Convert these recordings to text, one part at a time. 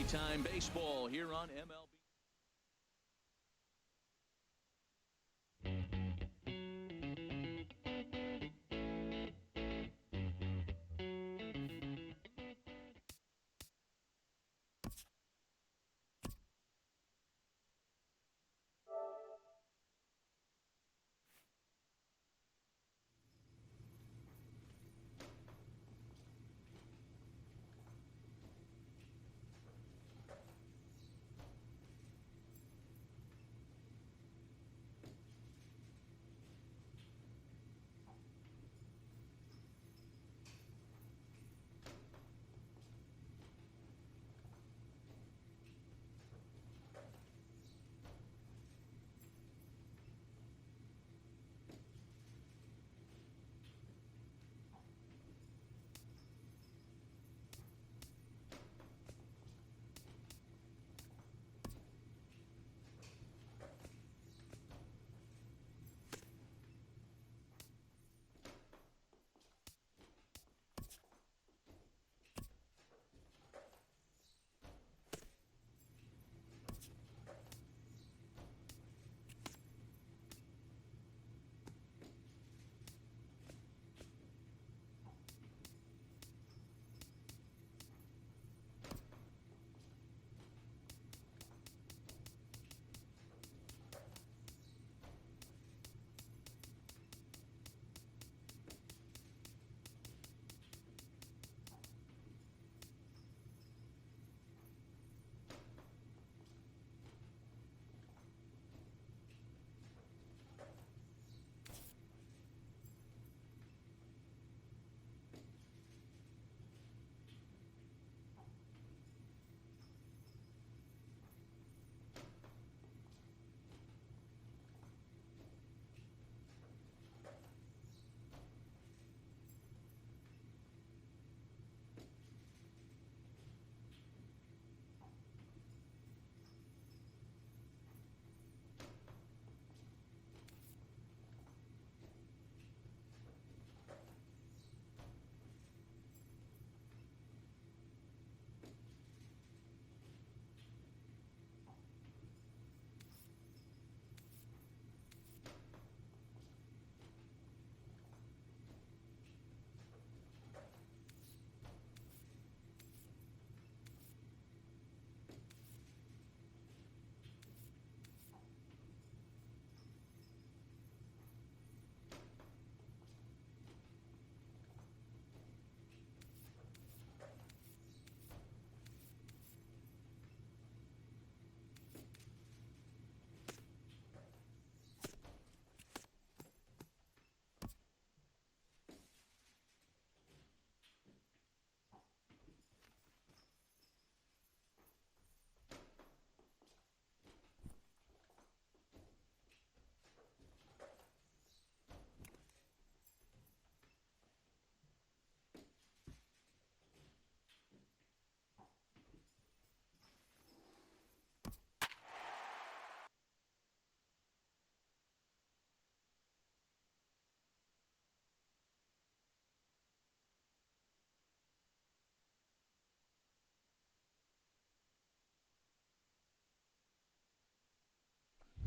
Nighttime baseball here on MLB.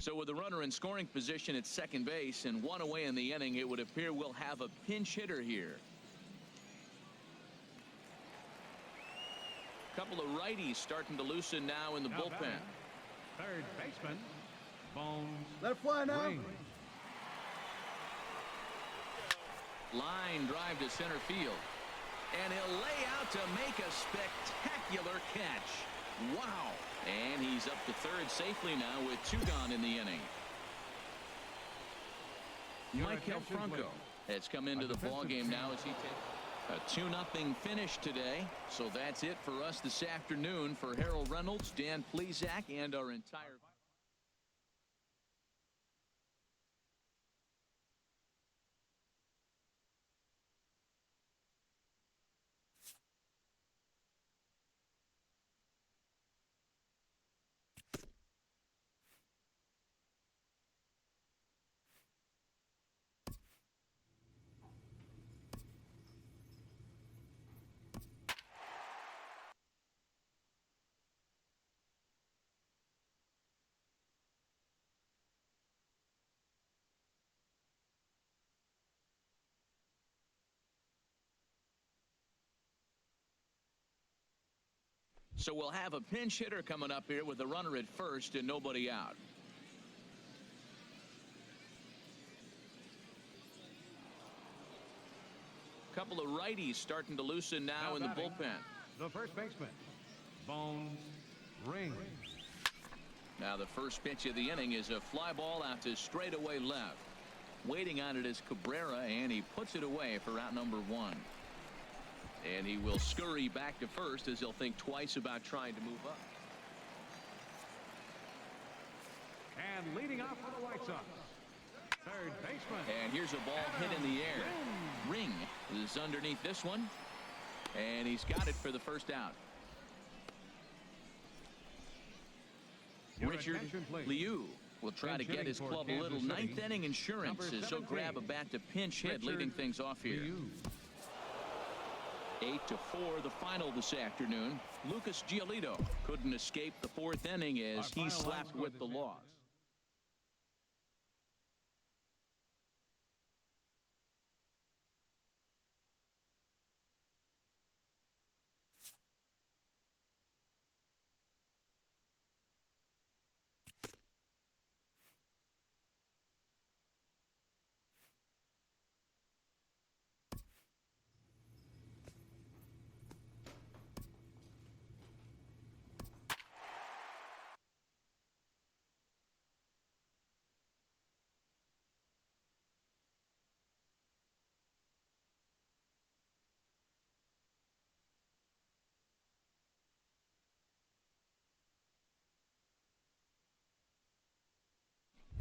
So with the runner in scoring position at second base and one away in the inning, it would appear we'll have a pinch hitter here. Couple of righties starting to loosen now in the bullpen. Third baseman, Bones. Let it fly now. Ring. Line drive to center field. And he'll lay out to make a spectacular catch. Wow. And he's up to third safely now with two gone in the inning. Michael Franco has come into the ballgame now as he takes a 2-0 finish today. So that's it for us this afternoon. For Harold Reynolds, Dan Plesac, and our entire So we'll have a pinch hitter coming up here with a runner at first and nobody out. Couple of righties starting to loosen now in the bullpen. The first baseman, Bones Ring. Now the first pitch of the inning is a fly ball out to straightaway left. Waiting on it is Cabrera, and he puts it away for out number one. And he will scurry back to first as he'll think twice about trying to move up. And leading off for the White Sox, third baseman. And here's a ball hit in the air. Ring is underneath this one, and he's got it for the first out. Richard Liu will try to get his club a little ninth inning insurance as he'll grab a bat to pinch hit, leading things off here. 8-4 the final this afternoon. Lucas Giolito couldn't escape the fourth inning as he slapped with the loss.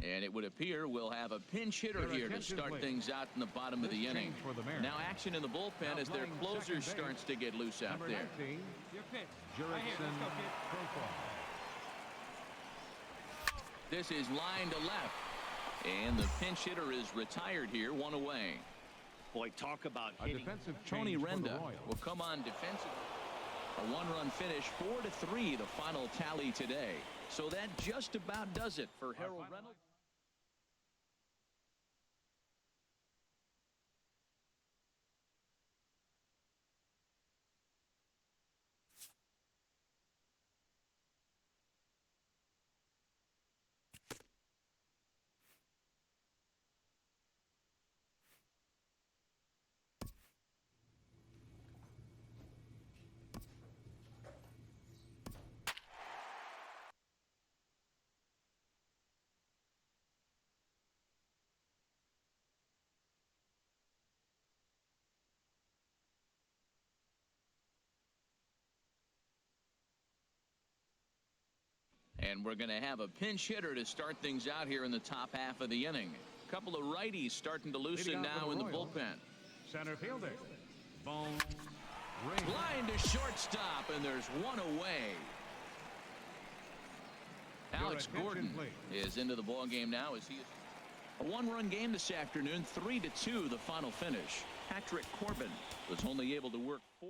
And it would appear we'll have a pinch hitter here to start things out in the bottom of the inning. Now action in the bullpen as their closer starts to get loose out there. This is line to left. And the pinch hitter is retired here, one away. Boy, talk about hitting. Tony Renda will come on defensively. A one-run finish, 4-3, the final tally today. So that just about does it for Harold Reynolds. And we're going to have a pinch hitter to start things out here in the top half of the inning. A couple of righties starting to loosen now in the bullpen. Center fielder, Bones Ring. Line to shortstop, and there's one away. Alex Gordon is into the ball game now as he is a one-run game this afternoon, 3-2 the final finish. Patrick Corbin was only able to work 4.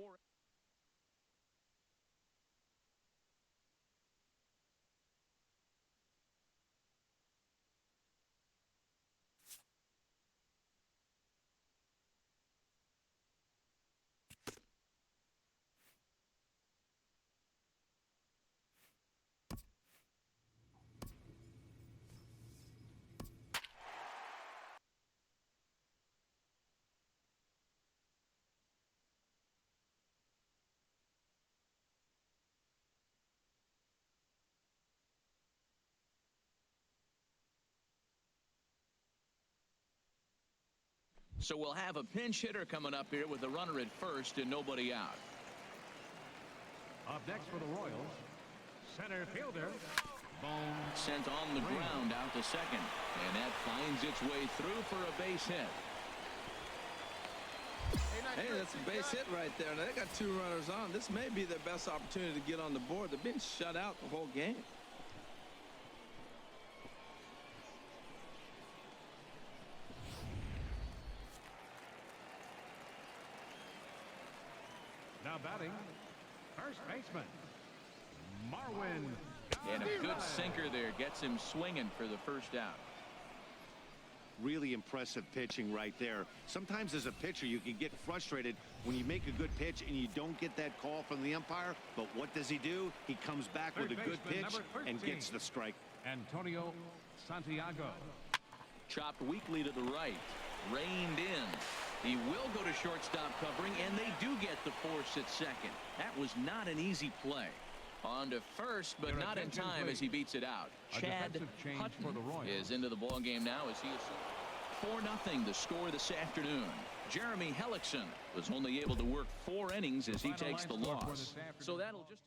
So we'll have a pinch hitter coming up here with a runner at first and nobody out. Up next for the Royals, center fielder, Bones. Sent on the ground out to second. And that finds its way through for a base hit. Hey, that's a base hit right there. Now, they got two runners on. This may be their best opportunity to get on the board. They've been shut out the whole game. Now batting, first baseman, Marwin. And a good sinker there gets him swinging for the first out. really impressive pitching right there. Sometimes as a pitcher, you can get frustrated when you make a good pitch and you don't get that call from the umpire. But what does he do? He comes back with a good pitch and gets the strike. Antonio Santiago. Chopped weakly to the right. Reined in. He will go to shortstop covering, and they do get the force at second. That was not an easy play. On to first, but not in time as he beats it out. Chad Hutton is into the ball game now as he is 4-0 the score this afternoon. Jeremy Hellickson was only able to work 4 innings as he takes the loss. So that'll just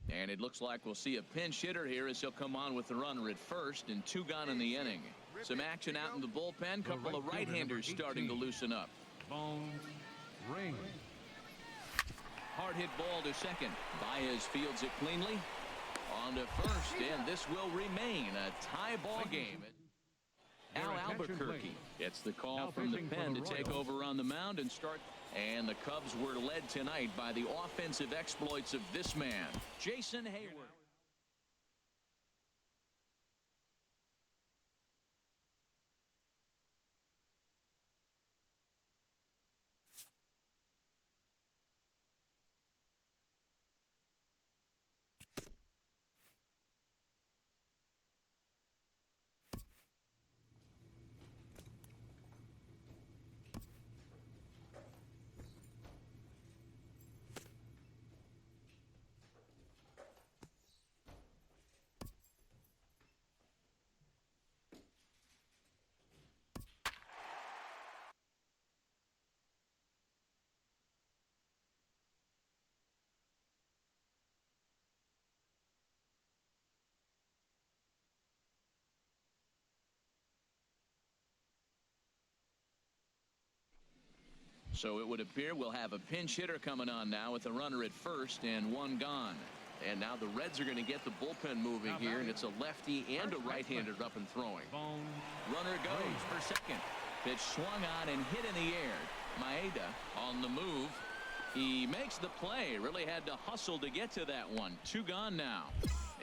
And it looks like we'll see a pinch hitter here as he'll come on with the runner at first and 2 gone in the inning. Some action out in the bullpen. Couple of right-handers starting to loosen up. Bone ring. Hard hit ball to second. Baez fields it cleanly. On to first, and this will remain a tie ball game. Al Albuquerque gets the call from the pen to take over on the mound and start. And the Cubs were led tonight by the offensive exploits of this man, Jason Hayward. So it would appear we'll have a pinch hitter coming on now with a runner at first and 1 gone. And now the Reds are going to get the bullpen moving here, and it's a lefty and a right-hander up and throwing. Runner goes for second. Pitch swung on and hit in the air. Maeda on the move. He makes the play. Really had to hustle to get to that one. 2 gone now.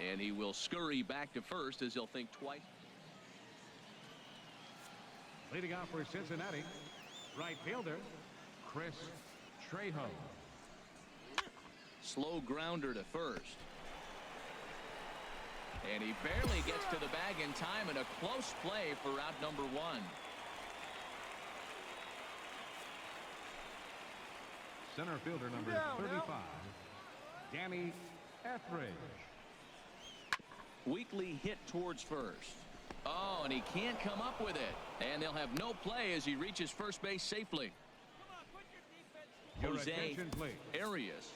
And he will scurry back to first as he'll think twice. Leading off for Cincinnati, right fielder Chris Trejo. Slow grounder to first. And he barely gets to the bag in time, and a close play for out number 1. Center fielder number 35, Danny Etheridge. Weakly hit towards first. Oh, and he can't come up with it. And they'll have no play as he reaches first base safely. Jose Arias.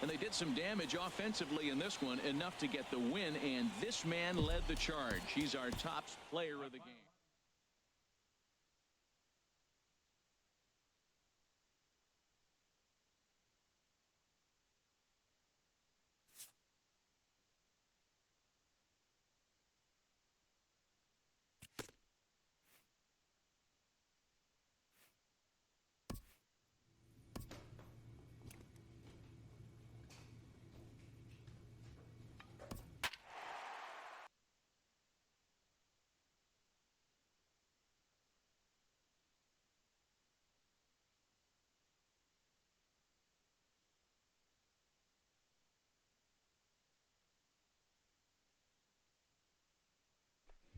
And they did some damage offensively in this one, enough to get the win, and this man led the charge. He's our top player of the game.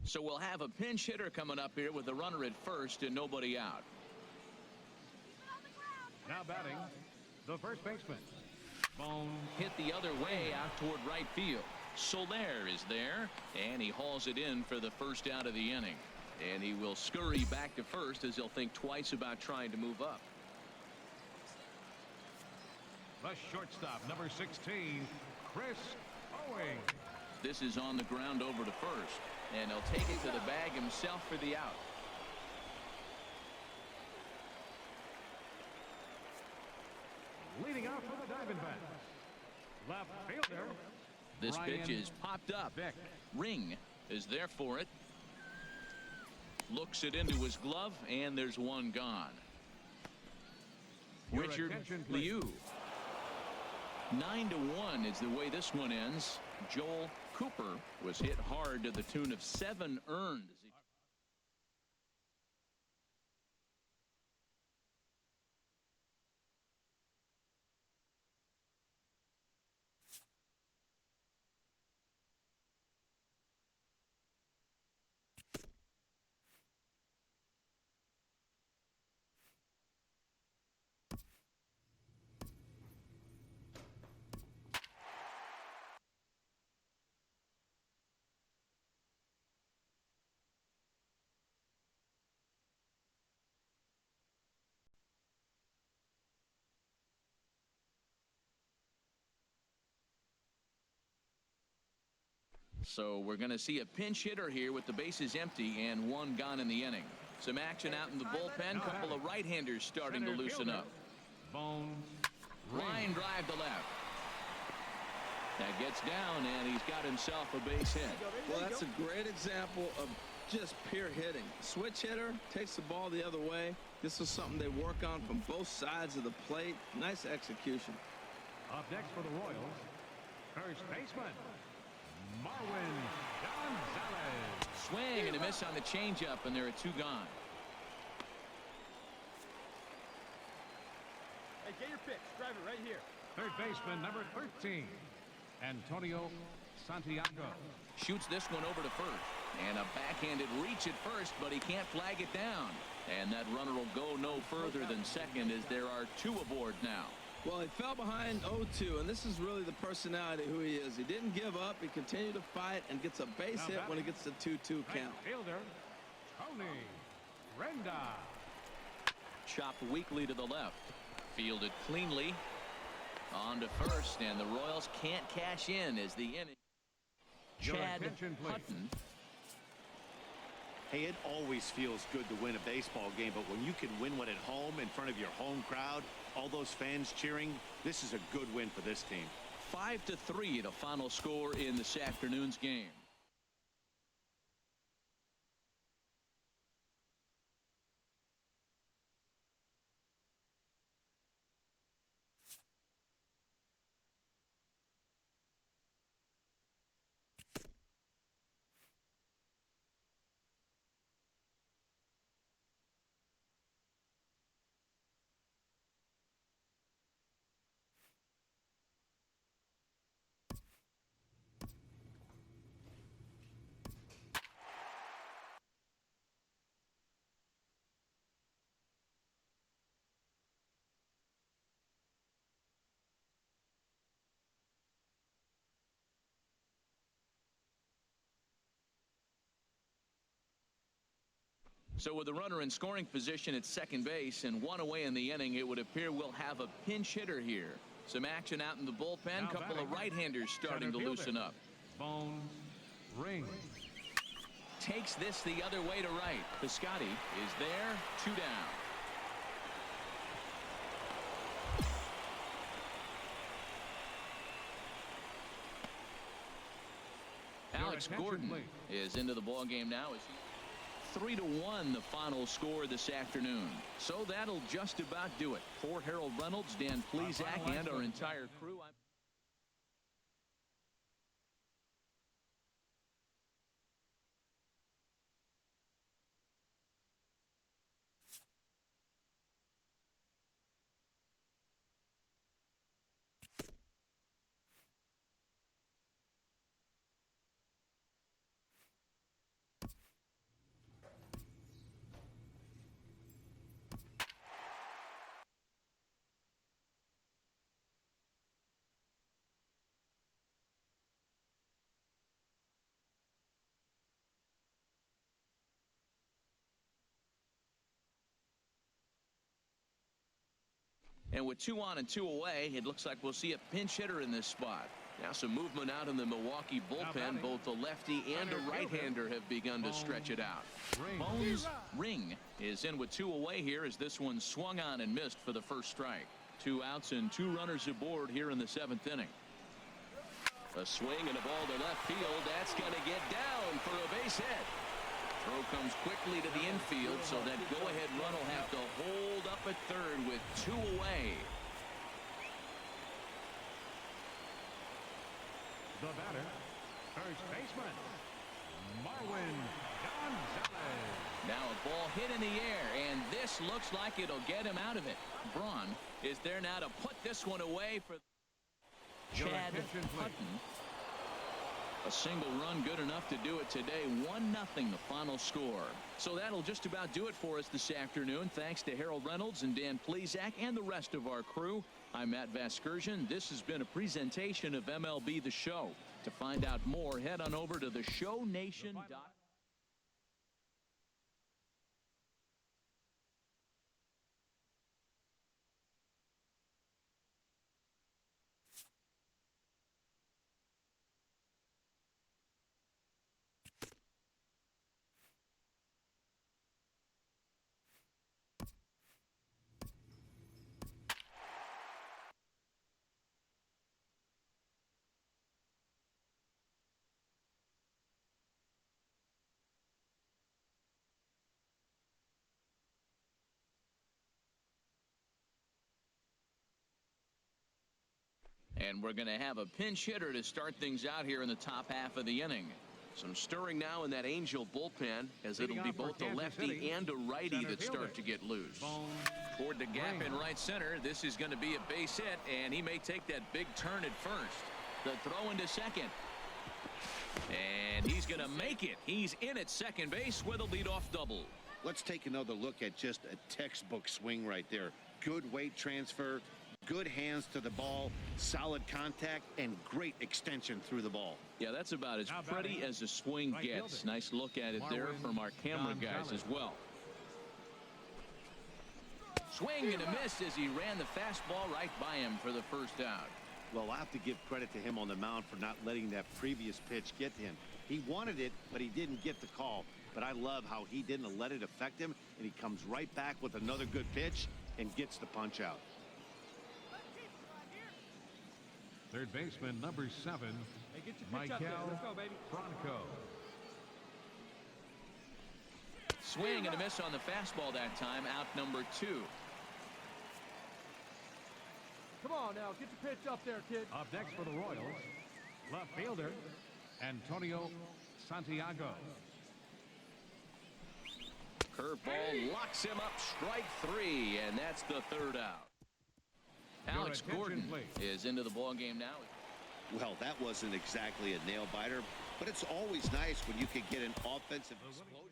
So we'll have a pinch hitter coming up here with a runner at first and nobody out. Now batting, the first baseman. Bone hit the other way out toward right field. Soler is there, and he hauls it in for the first out of the inning. And he will scurry back to first as he'll think twice about trying to move up. The shortstop, number 16, Chris Owing. This is on the ground over to first, and he'll take it to the bag himself for the out. Leading out for the Diamondbacks, left fielder. This Brian pitch is popped up. Vick. Ring is there for it. Looks it into his glove, and there's one gone. Your Richard attention, please. Liu. 9-1 is the way this one ends. Joel Cooper was hit hard to the tune of 7 earned. So we're going to see a pinch hitter here with the bases empty and 1 gone in the inning. Some action out in the bullpen. Couple of right-handers starting to loosen up. Line drive to left. That gets down, and he's got himself a base hit. Well, that's a great example of just pure hitting. Switch hitter takes the ball the other way. This is something they work on from both sides of the plate. Nice execution. Up next for the Royals, first baseman, Marwin Gonzalez. Swing and a miss on the changeup, and there are 2 gone. Hey, get your pitch. Drive it right here. Third baseman, number 13, Antonio Santiago. Shoots this one over to first. And a backhanded reach at first, but he can't flag it down. And that runner will go no further than second as there are 2 aboard now. Well, he fell behind 0-2, and this is really the personality who he is. He didn't give up. He continued to fight and gets a base hit when he gets the 2-2 Right count. fielder, Tony Renda. Chopped weakly to the left. Fielded cleanly. On to first, and the Royals can't cash in as the inning. Your Chad attention, please. Hutton. Hey, it always feels good to win a baseball game, but when you can win one at home in front of your home crowd, all those fans cheering, this is a good win for this team. 5-3 the final score in this afternoon's game. So with the runner in scoring position at second base and 1 away in the inning, it would appear we'll have a pinch hitter here. Some action out in the bullpen. Now Couple of batting, right-handers starting to center loosen fielder, up. Bones Ring. Takes this the other way to right. Piscotty is there. 2 down. Alex attention, Gordon please. is into the ball game now. 3-1 the final score this afternoon. So that'll just about do it. For Harold Reynolds, Dan Plesac, and our entire crew. And with 2 on and 2 away, it looks like we'll see a pinch hitter in this spot. Now some movement out in the Milwaukee bullpen. Both a lefty and a right-hander have begun to stretch it out. Bones Ring is in with 2 away here as this one swung on and missed for the first strike. 2 outs and 2 runners aboard here in the 7th inning. A swing and a ball to left field. That's going to get down for a base hit. Throw comes quickly to the infield, so that go-ahead run will have to hold up at third with 2 away. The batter, first baseman, Marwin Gonzalez. Now a ball hit in the air, and this looks like it'll get him out of it. Braun is there now to put this one away for Chad Hutton. A single run good enough to do it today. 1-0 the final score. So that'll just about do it for us this afternoon. Thanks to Harold Reynolds and Dan Plezak and the rest of our crew. I'm Matt Vasgersian. This has been a presentation of MLB The Show. To find out more, head on over to theshownation.com. And we're going to have a pinch hitter to start things out here in the top half of the inning. Some stirring now in that Angel bullpen, as it'll be both a lefty and a righty that start to get loose. Toward the gap in right center, this is going to be a base hit, and he may take that big turn at first. The throw into second. And he's going to make it. He's in at second base with a leadoff double. Let's take another look at just a textbook swing right there. Good weight transfer. Good hands to the ball, solid contact, and great extension through the ball. Yeah, that's about as pretty as a swing gets. Nice look at it there from our camera guys as well. Swing and a miss as he ran the fastball right by him for the first out. Well, I'll have to give credit to him on the mound for not letting that previous pitch get to him. He wanted it, but he didn't get the call. But I love how he didn't let it affect him, and he comes right back with another good pitch and gets the punch out. Third baseman, number 7, Hey, get your pitch up there. Let's go, baby. Franco. Swing and a miss on the fastball that time. Out number 2. Come on now, get your pitch up there, kid. Up next for the Royals, left fielder, Antonio Santiago. Curveball locks him up, strike 3, and that's the third out. Alex Gordon is into the ball game now. Well, that wasn't exactly a nail biter, but it's always nice when you can get an offensive explosion.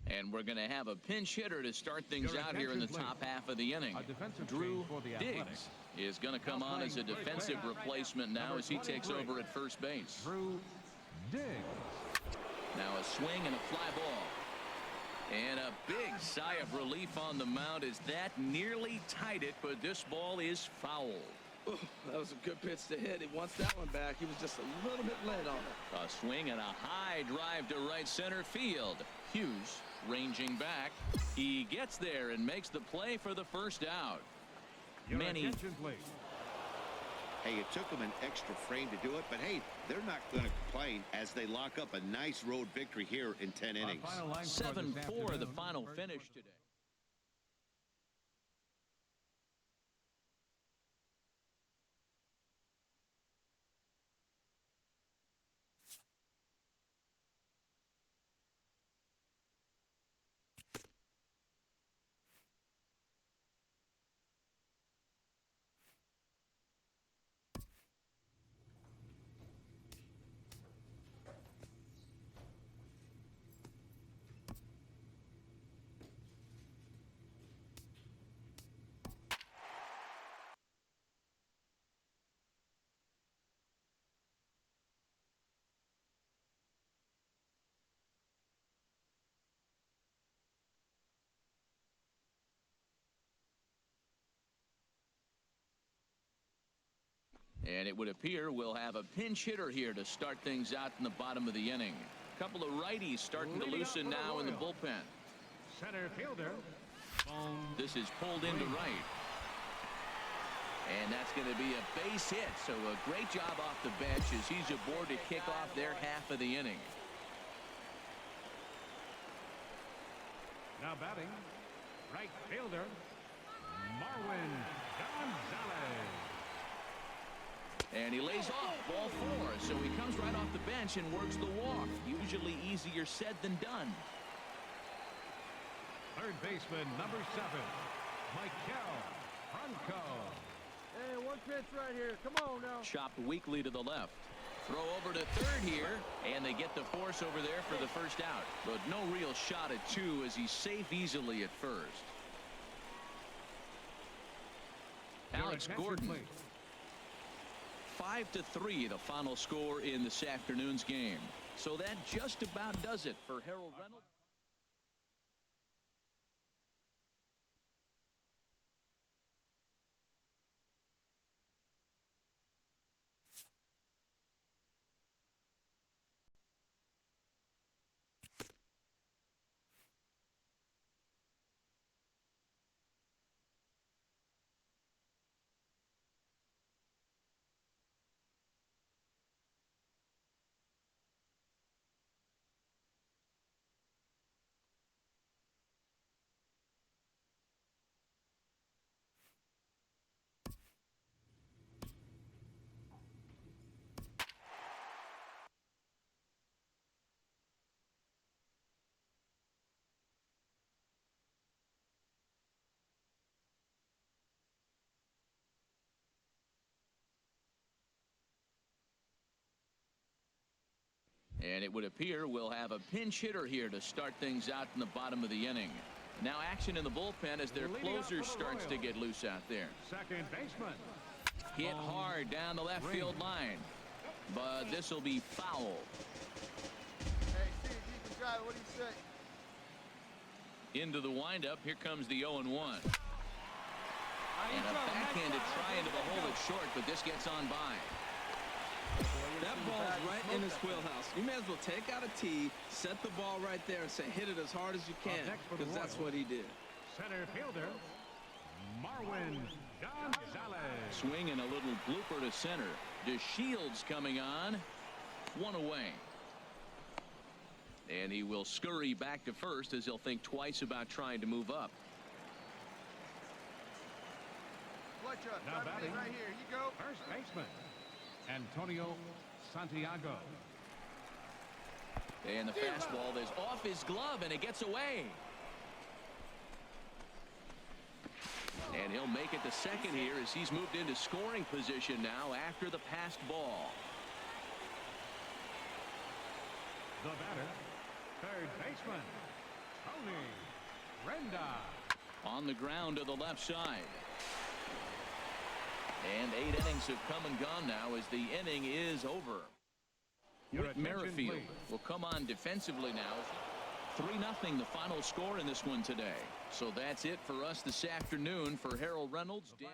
And we're going to have a pinch hitter to start things out here in the top half of the inning. Drew Diggs is going to come on as a defensive replacement now as he takes over at first base. Drew Diggs. Now a swing and a fly ball. And a big sigh of relief on the mound as that nearly tied it, but this ball is foul. Ooh, that was a good pitch to hit. He wants that one back. He was just a little bit late on it. A swing and a high drive to right center field. Hughes ranging back. He gets there and makes the play for the first out. Your Manny. attention, please. Hey, it took them an extra frame to do it, but hey, they're not going to complain as they lock up a nice road victory here in 10 innings. 7-4 the final finish today. And it would appear we'll have a pinch hitter here to start things out in the bottom of the inning. A couple of righties starting to loosen now in the bullpen. Center fielder. This is pulled into right. And that's going to be a base hit. So a great job off the bench as he's aboard to kick off their half of the inning. Now batting, right fielder, Marwin Gonzalez. And he lays off ball 4. So he comes right off the bench and works the walk. Usually easier said than done. Third baseman, number 7, Michael Franco. Hey, one pitch right here. Come on now. Chopped weakly to the left. Throw over to third here, and they get the force over there for the first out. But no real shot at 2 as he's safe easily at first. Alex Gordon. 5-3, the final score in this afternoon's game. So that just about does it for Harold Reynolds. And it would appear we'll have a pinch hitter here to start things out in the bottom of the inning. Now action in the bullpen as their closer starts to get loose out there. Second baseman. Hit hard down the left field line. But this will be foul. Hey, see if you can drive. What do you say? Into the windup. Here comes the 0-1. And a backhanded try into the hole that's short, but this gets on by. That ball's right in his wheelhouse. You may as well take out a tee, set the ball right there, and say hit it as hard as you can, because that's what he did. Center fielder, Marwin Gonzalez. Swing and a little blooper to center. DeShields coming on. 1 away. And he will scurry back to first as he'll think twice about trying to move up. Now batting, right here. You go. first baseman, Antonio Santiago. And the fastball is off his glove, and it gets away. And he'll make it to second here as he's moved into scoring position now after the passed ball. The batter, third baseman, Tony Renda. On the ground to the left side. And 8 innings have come and gone now as the inning is over. Whit Merrifield will come on defensively now. 3-0 the final score in this one today. So that's it for us this afternoon. For Harold Reynolds, Dan.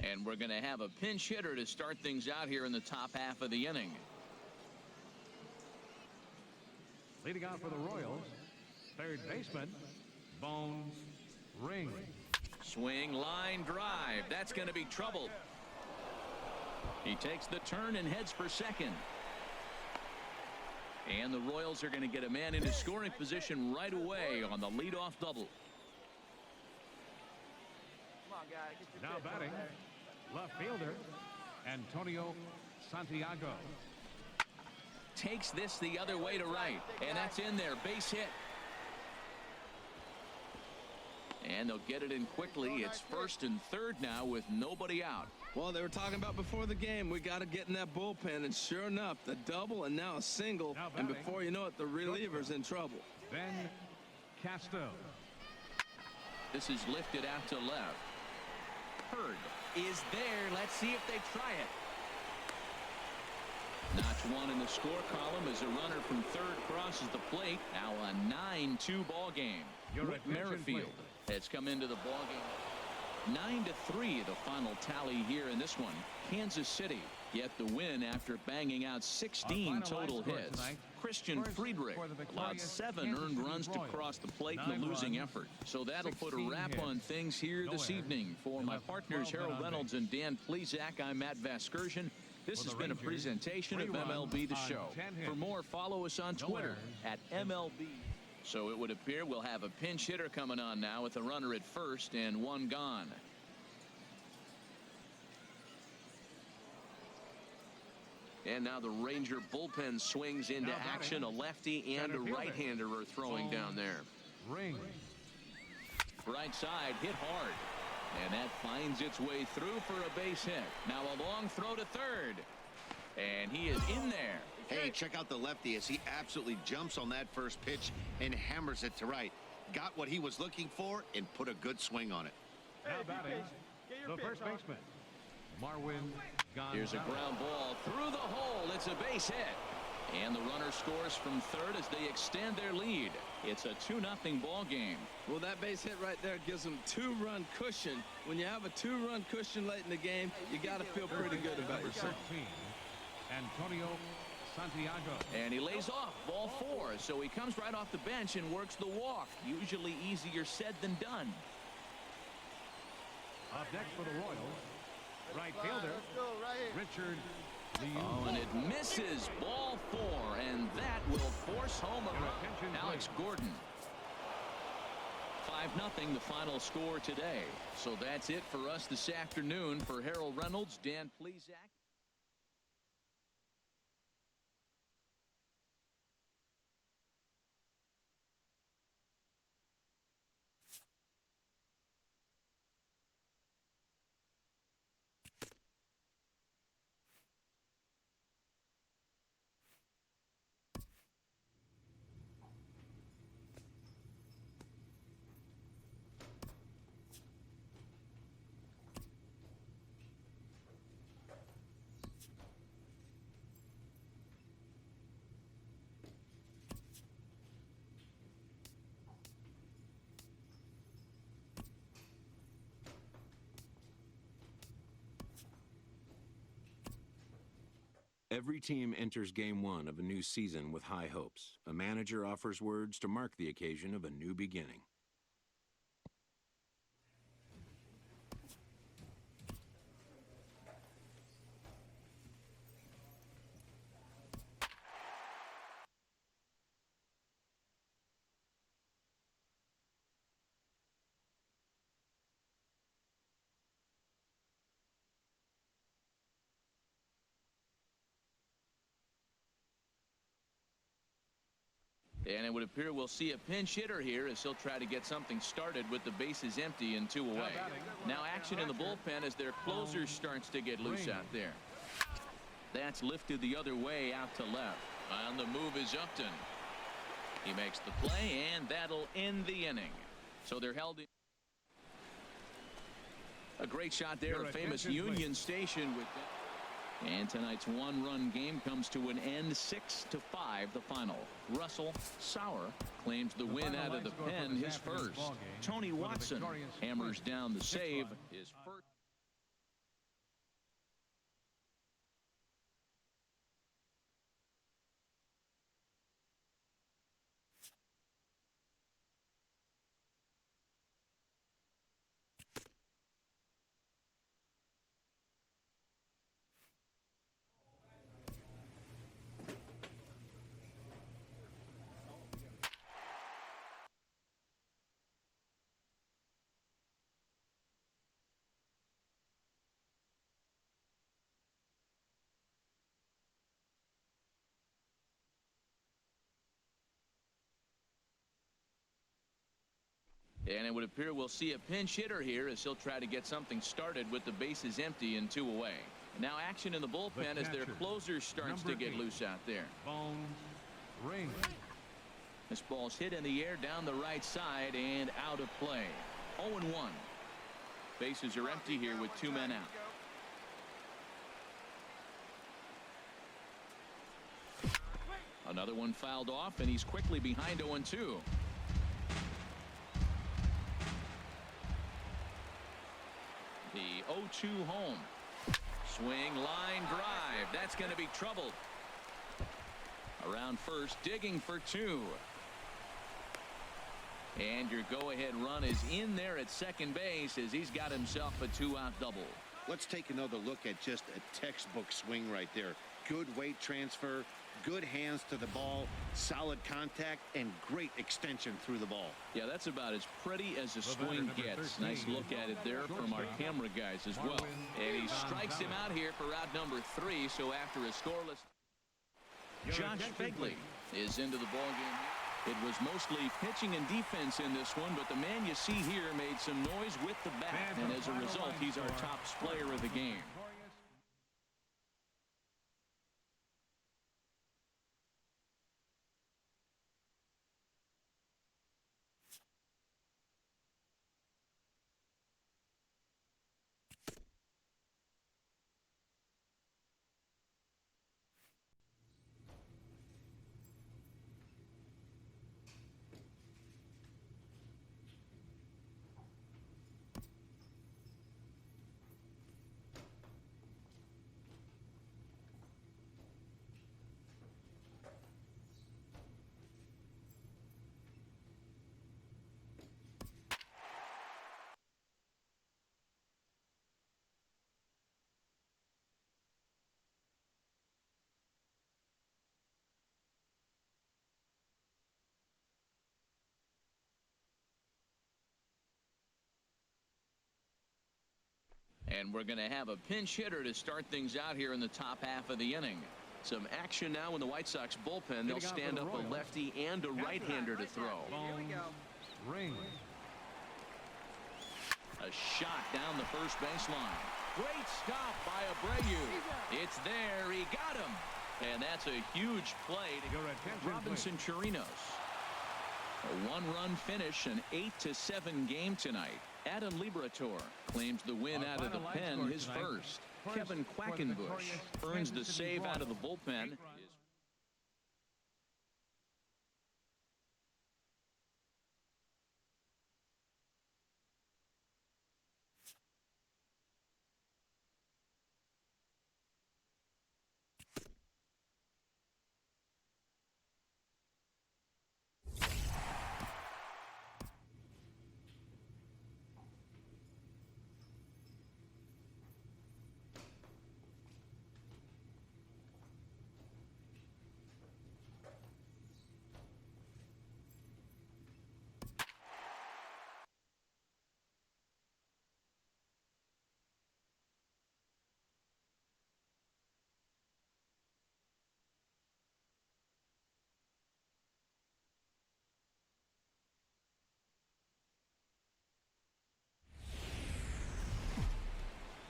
And we're going to have a pinch hitter to start things out here in the top half of the inning. Leading out for the Royals, third baseman, Bones Ring. Swing, line drive. That's going to be trouble. He takes the turn and heads for second. And the Royals are going to get a man into scoring position right away on the leadoff double. Come on, guy. Get your Now pitch on batting, there. left fielder, Antonio Santiago. Takes this the other way to right. And that's in there. Base hit. And they'll get it in quickly. It's first and third now with nobody out. Well, they were talking about before the game, we got to get in that bullpen, and sure enough, the double and now a single, Now and batting. before you know it, the reliever's in trouble. Ben Castro. This is lifted out to left. Hurd is there. Let's see if they try it. Notch one in the score column as a runner from third crosses the plate. Now a 9-2 ball game. Your Whit attention, Merrifield has come into the ball game. 9-3 the final tally here in this one. Kansas City get the win after banging out 16 total hits. Christian First Friedrich for the allowed victorious 7 Kansas earned City runs to Royals. cross the plate in 9 the losing runs, effort. So that'll put a 16 wrap hits, on things here no this errors. evening. For They my left partners 12 men Harold on Reynolds base. and Dan Plezak, I'm Matt Vasgersian. This For has the been a Rangers, presentation of 3 runs MLB The on Show. 10 hits. For more, follow us on No Twitter errors. at MLB. So it would appear we'll have a pinch hitter coming on now with a runner at first and one gone. And now the Ranger bullpen swings into Now batting, action. A lefty and a center fielder. right-hander are throwing down there. Ring. Right side hit hard. And that finds its way through for a base hit. Now a long throw to third. And he is in there. Hey, check out the lefty as he absolutely jumps on that first pitch and hammers it to right. Got what he was looking for and put a good swing on it. Now Hey, be batting, patient. Get your the pitch first on. baseman, Marwin Gonzalez. Here's a ground ball through the hole. It's a base hit. And the runner scores from third as they extend their lead. It's a 2-0 ball game. Well, that base hit right there gives them 2-run cushion. When you have a 2-run cushion late in the game, you got to feel pretty good about Number yourself. 13, Antonio Santiago. And he lays off ball 4. So he comes right off the bench and works the walk. Usually easier said than done. Up next for the Royals, right fielder, Let's go right here. Richard Liu. Oh, and it misses ball 4. And that will force home a Your run. attention, Alex please. Gordon. 5-0 the final score today. So that's it for us this afternoon. For Harold Reynolds, Dan Plezak. Every team enters game one of a new season with high hopes. A manager offers words to mark the occasion of a new beginning. And it would appear we'll see a pinch hitter here as he'll try to get something started with the bases empty and 2 away. Now action in the bullpen as their closer starts to get loose out there. That's lifted the other way out to left. On the move is Upton. He makes the play, and that'll end the inning. So they're held in. A great shot there, a famous Union Station with that. And tonight's one-run game comes to an end, 6-5 the final. Russell Sauer claims the win out of the pen, his first. Tony Watson hammers down the save, his first. And it would appear we'll see a pinch hitter here as he'll try to get something started with the bases empty and 2 away. Now action in the bullpen as their closer starts to get loose out there. Bones, ring. This ball's hit in the air down the right side and out of play. 0-1. Bases are empty here with 2 men out. Another one fouled off, and he's quickly behind 0-2. The 0-2 home. Swing, line drive. That's going to be troubled. Around first, digging for 2. And your go-ahead run is in there at second base as he's got himself a 2-out double. Let's take another look at just a textbook swing right there. Good weight transfer, good hands to the ball, solid contact, and great extension through the ball. Yeah, that's about as pretty as a swing gets. Nice look at it there from our camera guys as well. And he strikes him out here for out number 3. So after a scoreless, Josh Begley is into the ballgame. It was mostly pitching and defense in this one, but the man you see here made some noise with the bat, and as a result, he's our top player of the game. And we're going to have a pinch hitter to start things out here in the top half of the inning. Some action now in the White Sox bullpen. They'll stand up a lefty and a right-hander to throw. Bones, ring. A shot down the first baseline. Great stop by Abreu. It's there. He got him. And that's a huge play to Your attention, Robinson Chirinos. A 1-run finish, an 8-7 game tonight. Adam Liberatore claims the win out of the pen, his first. Kevin Quackenbush earns the save out of the bullpen.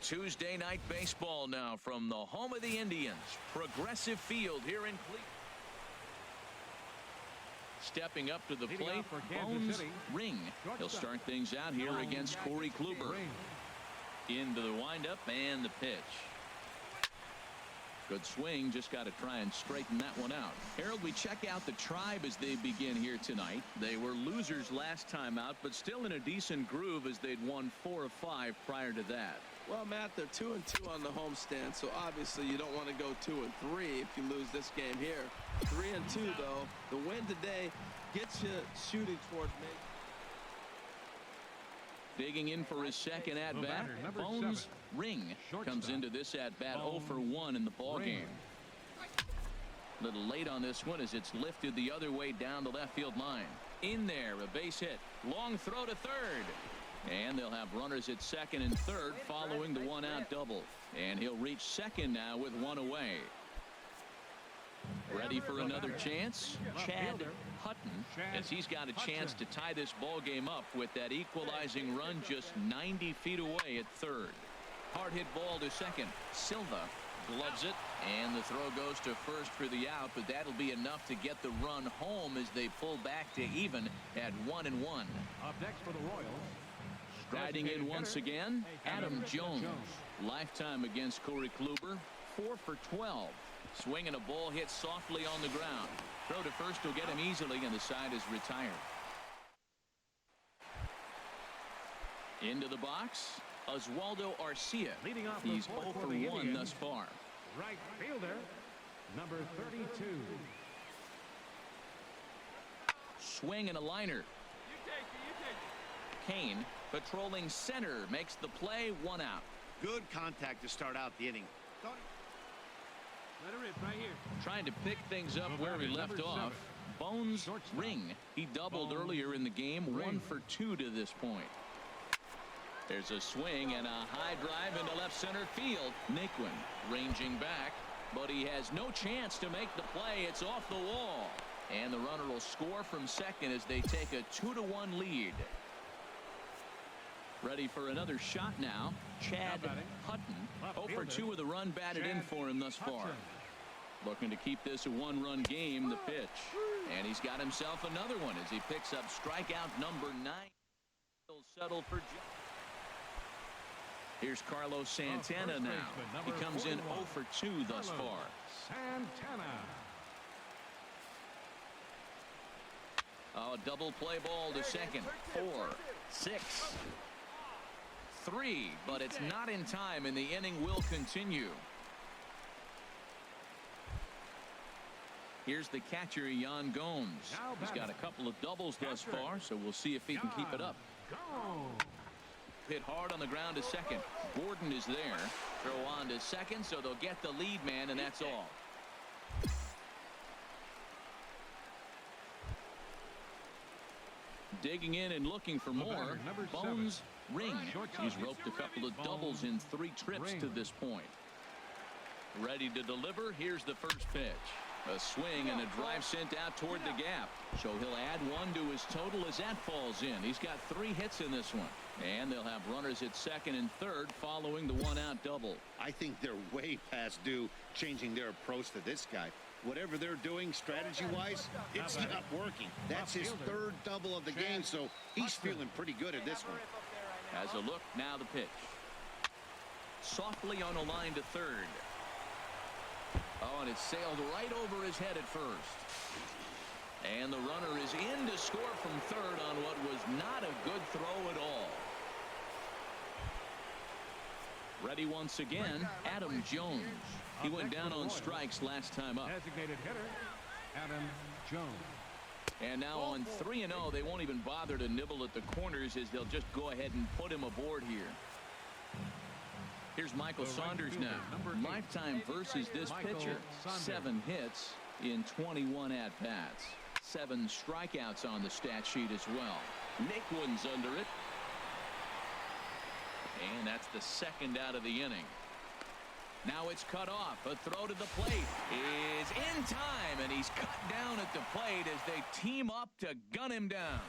Tuesday night baseball now from the home of the Indians, Progressive Field here in Cleveland. Stepping up to the plate, Bones Ring. He'll start things out here against Corey Kluber. Into the windup and the pitch. Good swing, just got to try and straighten that one out. Harold, we check out the Tribe as they begin here tonight. They were losers last time out, but still in a decent groove as they'd won 4 of 5 prior to that. Well, Matt, they're 2-2 on the homestand, so obviously you don't want to go 2-3 if you lose this game here. 3-2, though. The win today gets you shooting towards me. Digging in for his second at-bat, Bones Ring comes into this at-bat 0 for 1 in the ballgame. A little late on this one as it's lifted the other way down the left field line. In there, a base hit. Long throw to third. And they'll have runners at second and third following the 1-out double. And he'll reach second now with 1 away. Ready for another chance? Chad Hutton, as he's got a chance to tie this ball game up with that equalizing run just 90 feet away at third. Hard hit ball to second. Silva gloves it, and the throw goes to first for the out, but that'll be enough to get the run home as they pull back to even at 1-1. Up next for the Royals. Riding in once again, Adam Jones. Lifetime against Corey Kluber, 4 for 12. Swinging a ball hit softly on the ground. Throw to first will get him easily, and the side is retired. Into the box, Oswaldo Arcia. Leading off He's the 0 fourth for for the 1 Indians. thus far. Right fielder, number 32. Swing and a liner. Kane patrolling center makes the play, 1 out. Good contact to start out the inning. Let her rip right here. Trying to pick things up where he left off. Bones Ring. He doubled earlier in the game, 1 for 2 to this point. There's a swing and a high drive into left center field. Naquin ranging back, but he has no chance to make the play. It's off the wall. And the runner will score from second as they take a 2-1 lead. Ready for another shot now. Chad Hutton. 0 for 2 with a run batted in for him thus far. Looking to keep this a 1-run game, the pitch. And he's got himself another one as he picks up strikeout number 9. He'll settle for Here's Carlos Santana now. He comes in 0 for 2 thus far. Santana. Oh, a double play ball to second. 4, 6, 3, but it's not in time, and the inning will continue. Here's the catcher, Jan Gomes. He's got a couple of doubles thus far, so we'll see if he can keep it up. Hit hard on the ground to second. Gordon is there. Throw on to second, so they'll get the lead man, and that's all. Digging in and looking for more. Bones Ring. He's roped a couple of doubles in 3 trips to this point. Ready to deliver. Here's the first pitch. A swing and a drive sent out toward the gap. So he'll add 1 to his total as that falls in. He's got 3 hits in this one. And they'll have runners at second and third following the 1-out double. I think they're way past due changing their approach to this guy. Whatever they're doing strategy-wise, it's not working. That's his 3rd double of the game, so he's feeling pretty good at this one. As a look, now the pitch. Softly on a line to third. Oh, and it sailed right over his head at first. And the runner is in to score from third on what was not a good throw at all. Ready once again, Adam Jones. He went down on strikes last time up. Designated hitter, Adam Jones. And now on 3-0, they won't even bother to nibble at the corners as they'll just go ahead and put him aboard here. Here's Michael Saunders now. Lifetime versus this pitcher. 7 hits in 21 at-bats. 7 strikeouts on the stat sheet as well. Naquin's under it. And that's the 2nd out of the inning. Now it's cut off. A throw to the plate is in time, and he's cut down at the plate as they team up to gun him down.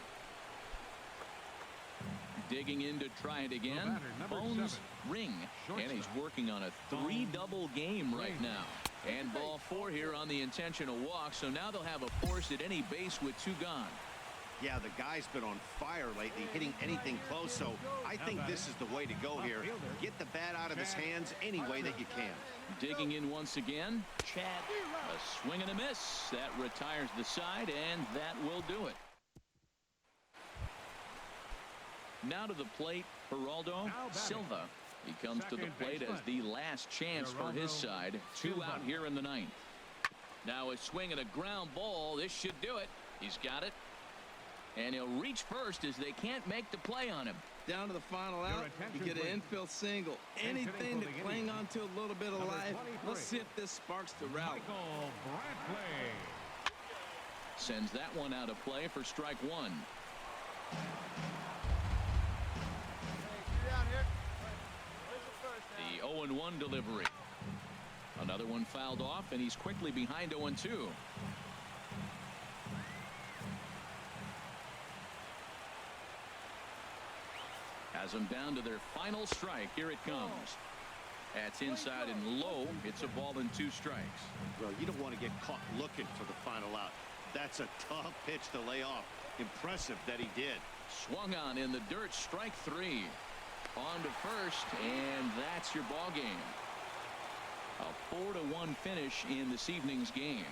Digging in to try it again. Bones Ring. And he's working on a 3-double game right now. And ball 4 here on the intentional walk. So now they'll have a force at any base with 2 gone. Yeah, the guy's been on fire lately, hitting anything close, so I think this is the way to go here. Get the bat out of his hands any way that you can. Digging in once again, Chad. A swing and a miss. That retires the side, and that will do it. Now to the plate, Geraldo Silva. He comes to the plate as the last chance for his side. 2 out here in the 9th. Now a swing and a ground ball. This should do it. He's got it. And he'll reach first as they can't make the play on him. Down to the final out, you get an infield single. Anything to cling on to a little bit of life. Let's see if this sparks the rally. Sends that one out of play for strike 1. The 0-1 delivery. Another one fouled off, and he's quickly behind 0-2. Has them down to their final strike. Here it comes. That's inside and low. It's a ball and 2 strikes. Well, you don't want to get caught looking for the final out. That's a tough pitch to lay off. Impressive that he did. Swung on in the dirt. Strike 3. On to first, and that's your ball game. A 4-1 finish in this evening's game.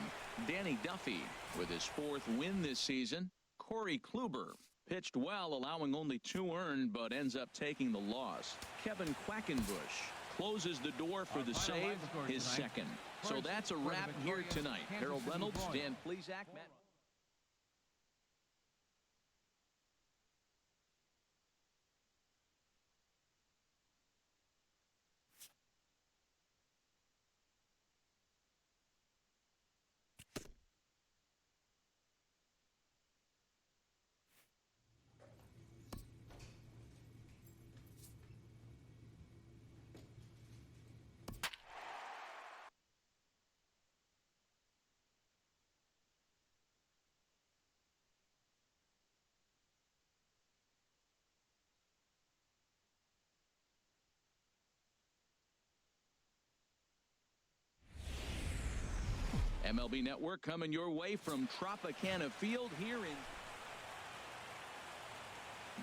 Danny Duffy with his 4th win this season. Corey Kluber pitched well, allowing only 2 earned, but ends up taking the loss. Kevin Quackenbush closes the door for the save, his 2nd. So that's a wrap here tonight. Harold Reynolds, Dan Plesac, Matt. MLB Network coming your way from Tropicana Field here in.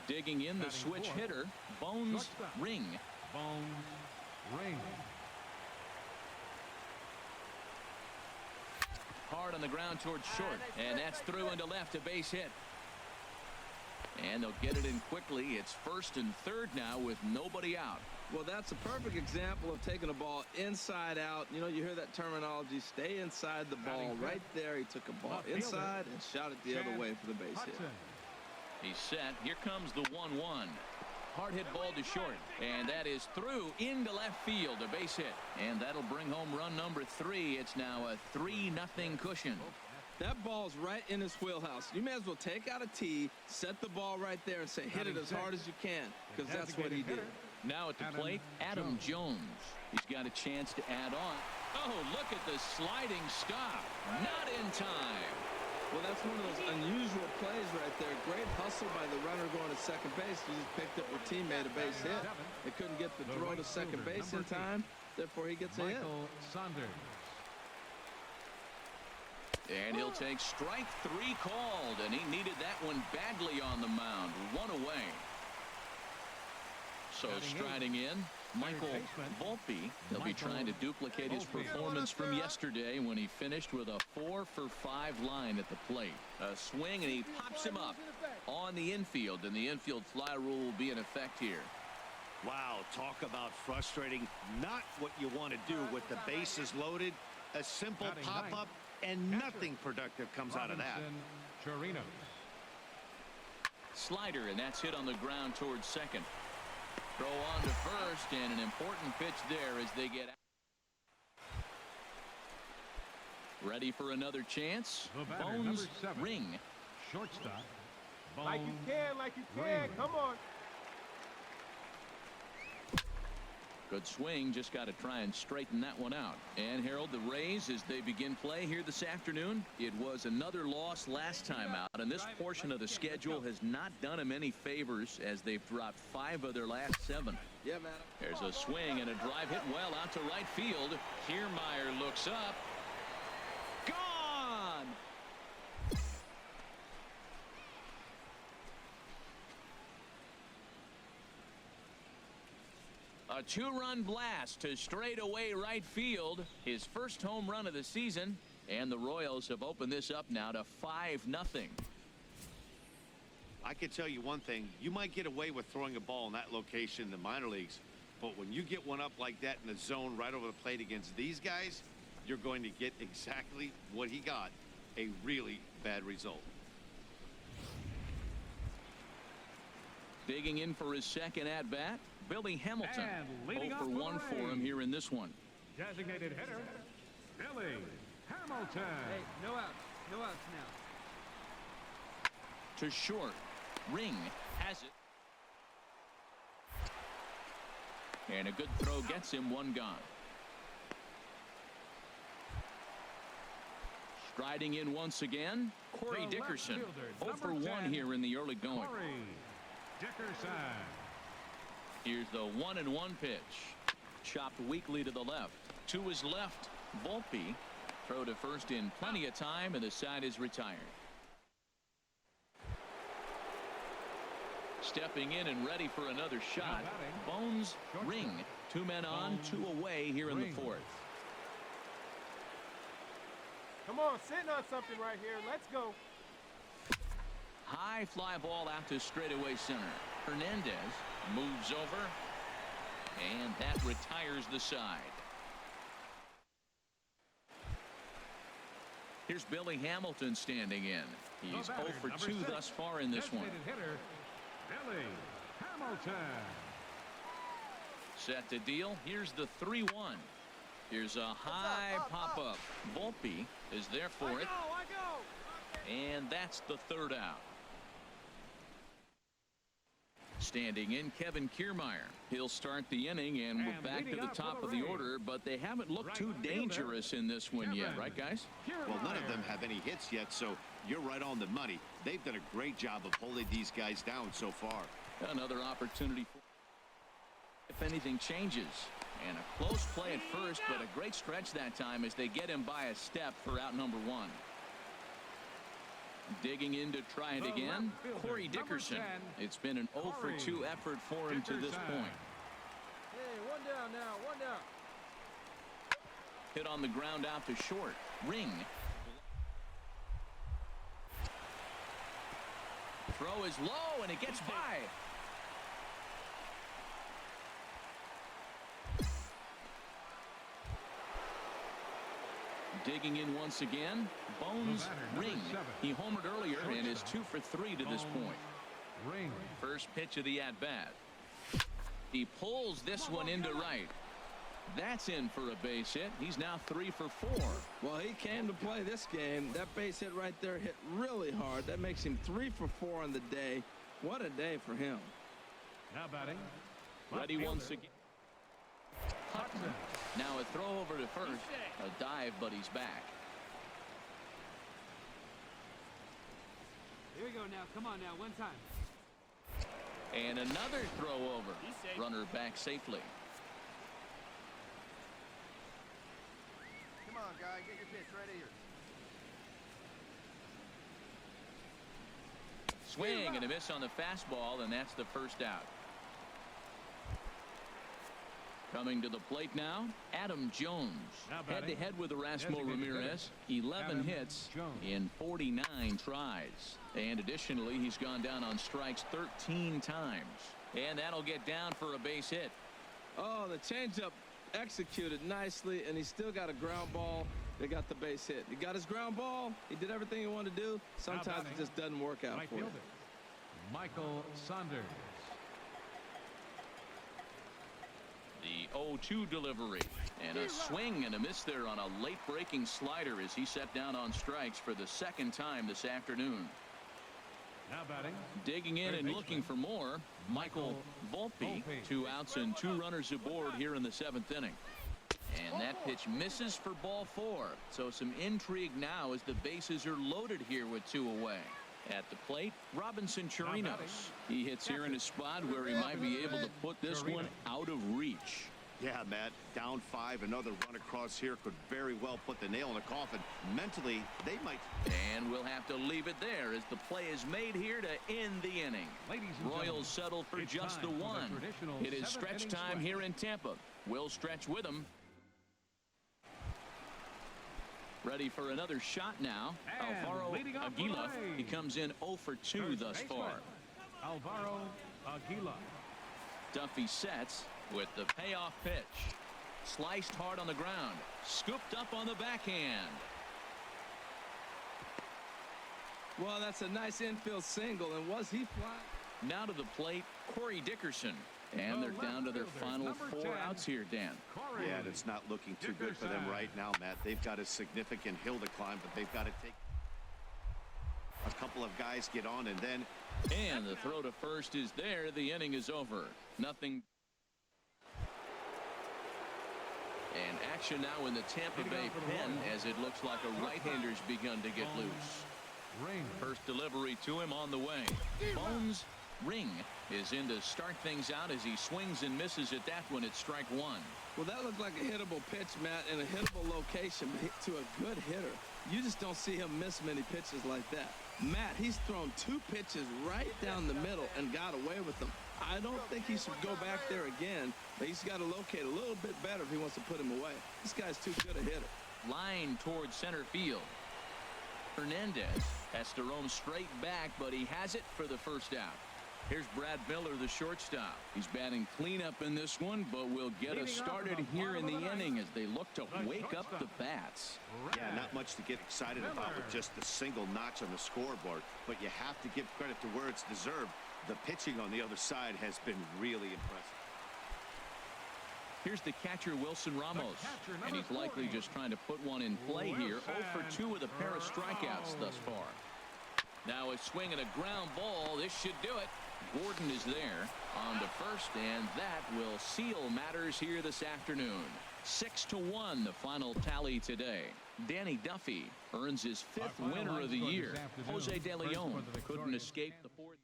Digging in the switch hitter, Bones Ring. Bones Ring. Hard on the ground towards short, and that's through into left, a base hit. And they'll get it in quickly. It's 1st and 3rd now with nobody out. Well, that's a perfect example of taking a ball inside out. You know, you hear that terminology, stay inside the ball. Right there, he took a ball inside and shot it the other way for the base hit. He's set. Here comes the 1-1. Hard hit ball to short, and that is through into left field, a base hit. And that'll bring home run number 3. It's now a 3-0 cushion. That ball's right in his wheelhouse. You may as well take out a tee, set the ball right there, and say, hit it as hard as you can, because that's what he did. Now at the plate, Adam Jones. He's got a chance to add on. Oh, look at the sliding stop. Not in time. Well, that's one of those unusual plays right there. Great hustle by the runner going to second base. He just picked up your teammate a base hit. They couldn't get the throw to second base in time. Therefore, he gets a hit. Saunders. And he'll take strike 3 called, and he needed that one badly on the mound. 1 away. So striding in, Michael Volpe. He'll be trying to duplicate his performance from yesterday when he finished with a 4-for-5 line at the plate. A swing, and he pops him up on the infield, and the infield fly rule will be in effect here. Wow, talk about frustrating. Not what you want to do with the bases loaded. A simple pop-up, and nothing productive comes out of that. Slider, and that's hit on the ground towards second. Throw on to first, and an important pitch there as they get out. Ready for another chance. Bones Ring. Shortstop. Bones like you can, come on. Good swing, just got to try and straighten that one out. And Harold, the Rays, as they begin play here this afternoon, it was another loss last time out, and this portion of the schedule has not done them any favors as they've dropped 5 of their last 7. Yeah, man. There's a swing and a drive hit well out to right field. Kiermaier looks up. Gone! A 2-run blast to straightaway right field. His first home run of the season. And the Royals have opened this up now to 5-0. I can tell you one thing. You might get away with throwing a ball in that location in the minor leagues. But when you get one up like that in the zone right over the plate against these guys, you're going to get exactly what he got. A really bad result. Digging in for his second at-bat, Billy Hamilton. 0 for 1 for him here in this one. Designated hitter, Billy Hamilton. Hey, no outs now. To short. Ring has it. And a good throw gets him 1 gone. Striding in once again, Corey The left Dickerson. fielder, 0 for number 1 10, here in the early going. Corey Dickerson. Here's the 1-1 pitch. Chopped weakly to the left. To his left, Volpe. Throw to first in plenty of time, and the side is retired. Stepping in and ready for another shot. Bones Ring. 2 men on, 2 away here in the fourth. Come on, sitting on something right here. Let's go. High fly ball out to straightaway center. Hernandez moves over, and that retires the side. Here's Billy Hamilton standing in. He's 0 for 2 thus far in this one. Hitter, Billy Hamilton. Set to deal. Here's the 3-1. Here's a high pop-up. Volpe is there for it. And that's the third out. Standing in, Kevin Kiermaier. He'll start the inning, and we're back to the top of the order, but they haven't looked too dangerous in this one yet, right, guys? Well, none of them have any hits yet, so you're right on the money. They've done a great job of holding these guys down so far. Another opportunity for if anything changes. And a close play at first, but a great stretch that time as they get him by a step for out number 1. Digging in to try it again, Corey Dickerson. It's been an 0 for 2 effort for him to this point. Hey, 1 down now, 1 down. Hit on the ground out to short. Ring. Throw is low, and it gets by. Digging in once again, Bones Ring. He homered earlier and is 2 for 3 to this point. Ring. First pitch of the at-bat. He pulls this one into right. That's in for a base hit. He's now 3 for 4. Well, he came to play this game. That base hit right there hit really hard. That makes him 3 for 4 on the day. What a day for him. Now batting. Ready once again. Hutton. Now a throw over to first. A dive, but he's back. Here we go now. Come on now. 1 time. And another throw over. Runner back safely. Come on, guy, get your pitch right here. Swing and a miss on the fastball, and that's the first out. Coming to the plate now, Adam Jones. Head-to-head with Erasmo Ramirez. 11 hits in 49 tries. And additionally, he's gone down on strikes 13 times. And that'll get down for a base hit. Oh, the changeup executed nicely, and he still got a ground ball. They got the base hit. He got his ground ball. He did everything he wanted to do. Sometimes it just doesn't work out for him. Michael Saunders. The 0-2 delivery. And a swing and a miss there on a late breaking slider as he set down on strikes for the second time this afternoon. Now batting. Digging in and looking for more, Michael Volpe. 2 outs and 2 runners aboard here in the 7th inning. And that pitch misses for ball 4. So some intrigue now as the bases are loaded here with 2 away. At the plate, Robinson Chirinos. He hits here in a spot where he might be able to put this one out of reach. Yeah, Matt, down 5, another run across here could very well put the nail in the coffin. Mentally, they might. And we'll have to leave it there as the play is made here to end the inning. Royals settle for just the 1. It is stretch time here in Tampa. We'll stretch with them. Ready for another shot now. Alvaro Aguila. He comes in 0 for 2 thus far. Alvaro Aguila. Duffy sets with the payoff pitch. Sliced hard on the ground. Scooped up on the backhand. Well, that's a nice infield single. And was he fly? Now to the plate, Corey Dickerson. And they're down to their final 4 outs here, Dan. Yeah, and it's not looking too good for them right now, Matt. They've got a significant hill to climb, but they've got to take a couple of guys get on, and then. And the throw to first is there. The inning is over. Nothing. And action now in the Tampa Bay pen as it looks like a right-hander's begun to get loose. Ring. First delivery to him on the way. Bones Ring is in to start things out as he swings and misses at that one at strike one. Well, that looked like a hittable pitch, Matt, in a hittable location to a good hitter. You just don't see him miss many pitches like that. Matt, he's thrown 2 pitches right down the middle and got away with them. I don't think he should go back there again, but he's got to locate a little bit better if he wants to put him away. This guy's too good a hitter. Line towards center field. Hernandez has to roam straight back, but he has it for the first out. Here's Brad Miller, the shortstop. He's batting cleanup in this one, but will get us started here in the inning as they look to wake up the bats. Yeah, not much to get excited about with just the single notch on the scoreboard, but you have to give credit to where it's deserved. The pitching on the other side has been really impressive. Here's the catcher, Wilson Ramos, and he's likely just trying to put one in play here. 0 for 2 with a pair of strikeouts thus far. Now a swing and a ground ball. This should do it. Gordon is there on to first, and that will seal matters here this afternoon. 6-1, the final tally today. Danny Duffy earns his 5th winner of the year. Jose De Leon couldn't escape the 4th.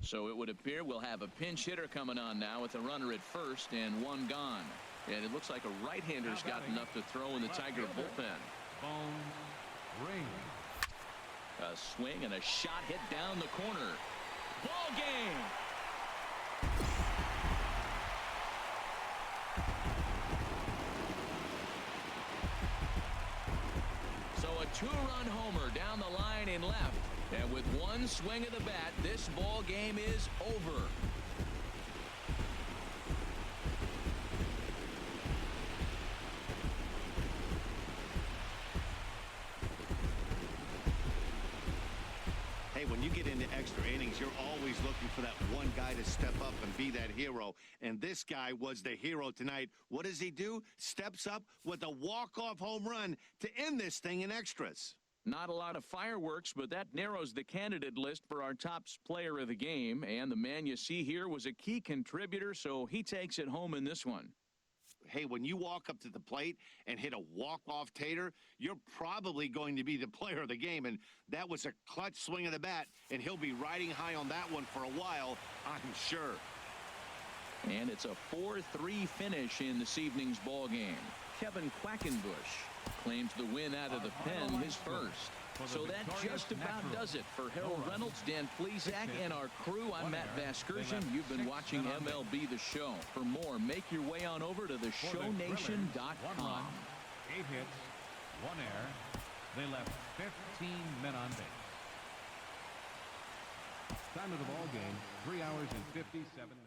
So it would appear we'll have a pinch hitter coming on now with a runner at first and 1 gone. And it looks like a right-hander's got enough to throw in the Tiger bullpen. Bones. Ring. A swing and a shot hit down the corner. Ball game. So a 2-run homer down the line and left. And with 1 swing of the bat, this ball game is over. Hey, when you get into extra innings, you're always looking for that one guy to step up and be that hero. And this guy was the hero tonight. What does he do? Steps up with a walk-off home run to end this thing in extras. Not a lot of fireworks, but that narrows the candidate list for our top player of the game. And the man you see here was a key contributor, so he takes it home in this one. Hey, when you walk up to the plate and hit a walk-off tater, you're probably going to be the player of the game. And that was a clutch swing of the bat, and he'll be riding high on that one for a while, I'm sure. And it's a 4-3 finish in this evening's ball game. Kevin Quackenbush claims the win out of the pen, his first. So that just about does it for Harold Reynolds, Dan Plesac, and our crew. I'm Matt Vasgersian. You've been watching MLB The Show. For more, make your way on over to theshownation.com. 8 hits, 1 error. They left 15 men on base. Time of the ball game, 3 hours and 57 minutes.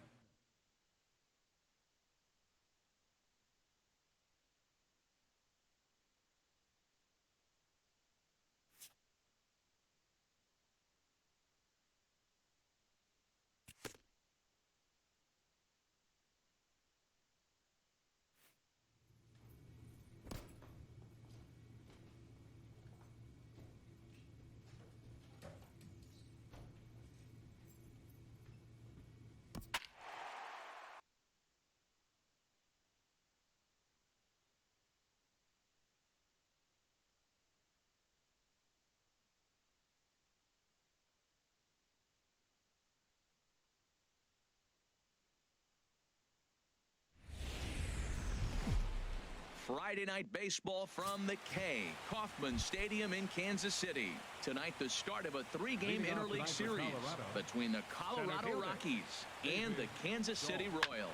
Friday night baseball from the K. Kauffman Stadium in Kansas City. Tonight, the start of a three-game interleague series between the Colorado Rockies and the Kansas City Royals.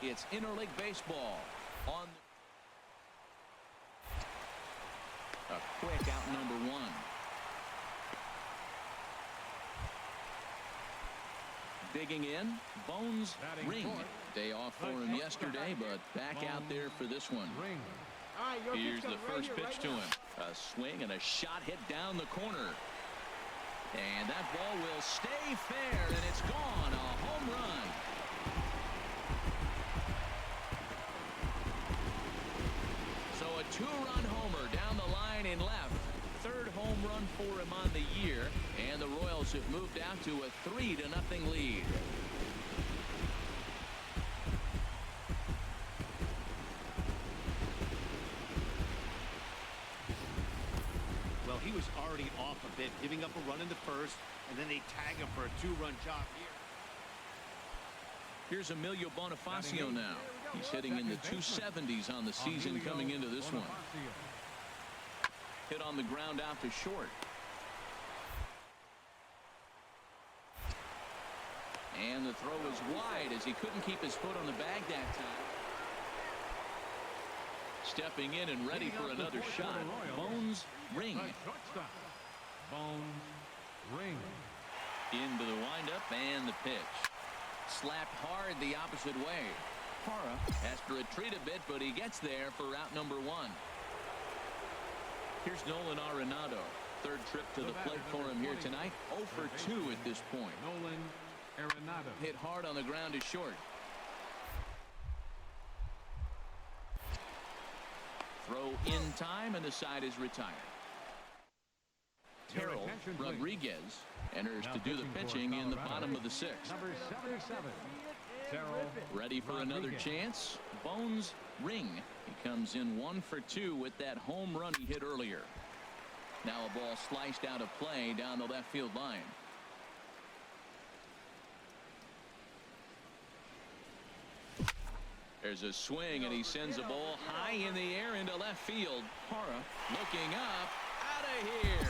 It's interleague baseball on a quick out number one. Digging in, Bones Ring. Day off for him yesterday, but back out there for this one. Here's the first pitch to him. A swing and a shot hit down the corner. And that ball will stay fair, and it's gone. A home run. So a two-run homer down the line in left. Third home run for him on the year, and the Royals have moved out to a 3-0 lead. Well, he was already off a bit, giving up a run in the first, and then they tag him for a two-run job here. Here's Emilio Bonifacio now. He's hitting in the 270s on the season coming into this one. Hit on the ground out to short. And the throw is wide as he couldn't keep his foot on the bag that time. Stepping in and ready for another shot. Bones Ring. Bones Ring. Into the windup and the pitch. Slapped hard the opposite way. Hara has to retreat a bit, but he gets there for out number one. Here's Nolan Arenado. Third trip to the plate for him here tonight. 0 for 2 at this point. Nolan Arenado. Hit hard on the ground to short. Throw in time, and the side is retired. Terrell Rodriguez enters to do the pitching in the bottom of the sixth. Number 77. Terrell Ready for another chance. Bones Ring. He comes in 1 for 2 with that home run he hit earlier. Now a ball sliced out of play down the left field line. There's a swing, and he sends a ball high in the air into left field. Hara looking up, out of here.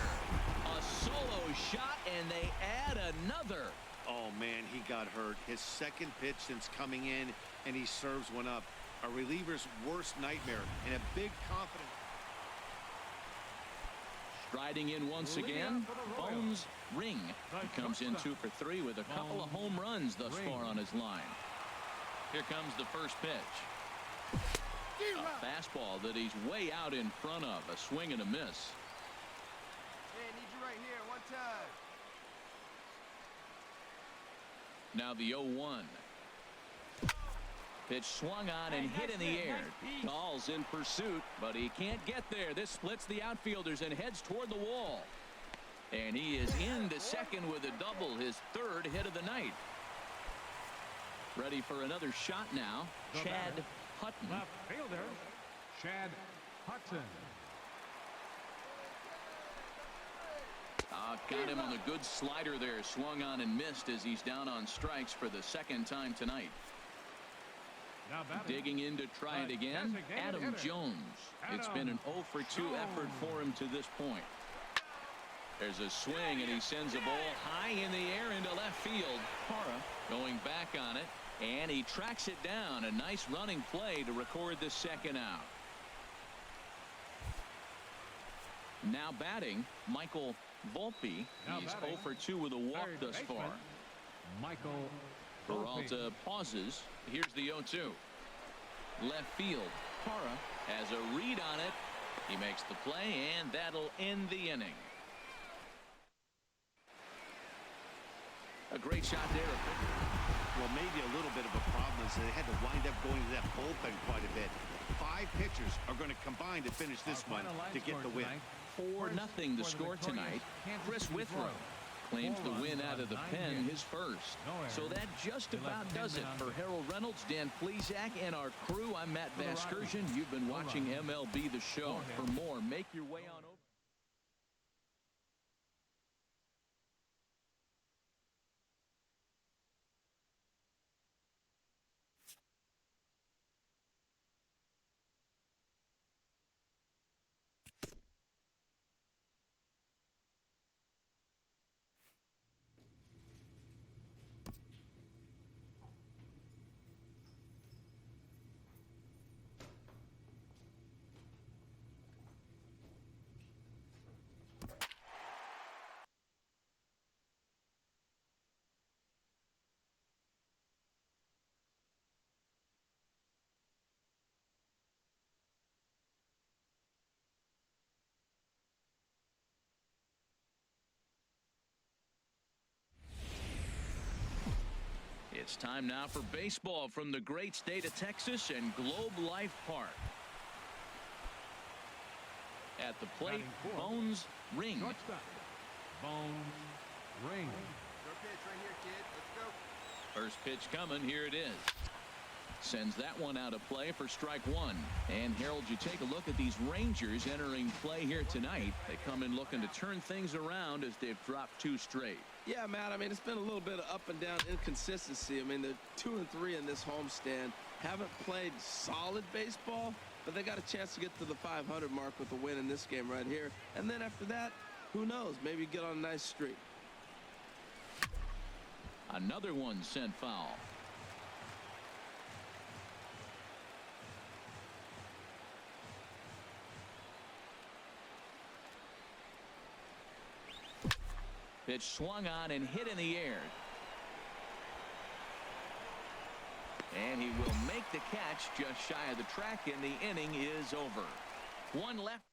A solo shot, and they add another. Oh, man, he got hurt. His second pitch since coming in, and he serves one up. A reliever's worst nightmare, and a big confidence. Striding in once again, Bones Ring. He comes in 2 for 3 with a couple of home runs thus far on his line. Here comes the first pitch. A fastball that he's way out in front of. A swing and a miss. Hey, need you right here, one time. Now the 0-1. Pitch swung on and hit in the air. Dahl's in pursuit, but he can't get there. This splits the outfielders and heads toward the wall. And he is into second with a double, his third hit of the night. Ready for another shot now. Chad Hutton. Left fielder Chad Hudson. Got him on the good slider there. Swung on and missed as he's down on strikes for the second time tonight. Digging in to try it again, Adam Jones. It's been an 0 for 2 effort for him to this point. There's a swing, and he sends a ball high in the air into left field. Hara going back on it, and he tracks it down. A nice running play to record the second out. Now batting, Michael Volpe. He's 0 for 2 with a walk thus far. Michael Peralta pauses. Here's the 0-2. Left field. Hara has a read on it. He makes the play, and that'll end the inning. A great shot there. Well, maybe a little bit of a problem is they had to wind up going to that bullpen quite a bit. 5 pitchers are going to combine to finish this one to get the win. 4-0 the score tonight. Chris Withrow claims the win out of the pen, his first. So that just about does it for Harold Reynolds, Dan Plesac, and our crew. I'm Matt Vasgersian. You've been watching MLB The Show. For more, make your way on over. It's time now for baseball from the great state of Texas and Globe Life Park. At the plate, Bones Ring. Shortstop. Bones Ring. Your pitch right here, kid. Let's go. First pitch coming. Here it is. Sends that one out of play for strike one. And Harold, you take a look at these Rangers entering play here tonight. They come in looking to turn things around as they've dropped 2 straight. Yeah, Matt, I mean, it's been a little bit of up and down inconsistency. I mean, they're 2-3 in this homestand. Haven't played solid baseball, but they got a chance to get to the 500 mark with a win in this game right here. And then after that, who knows? Maybe get on a nice streak. Another one sent foul. Pitch swung on and hit in the air. And he will make the catch just shy of the track, and the inning is over. One left.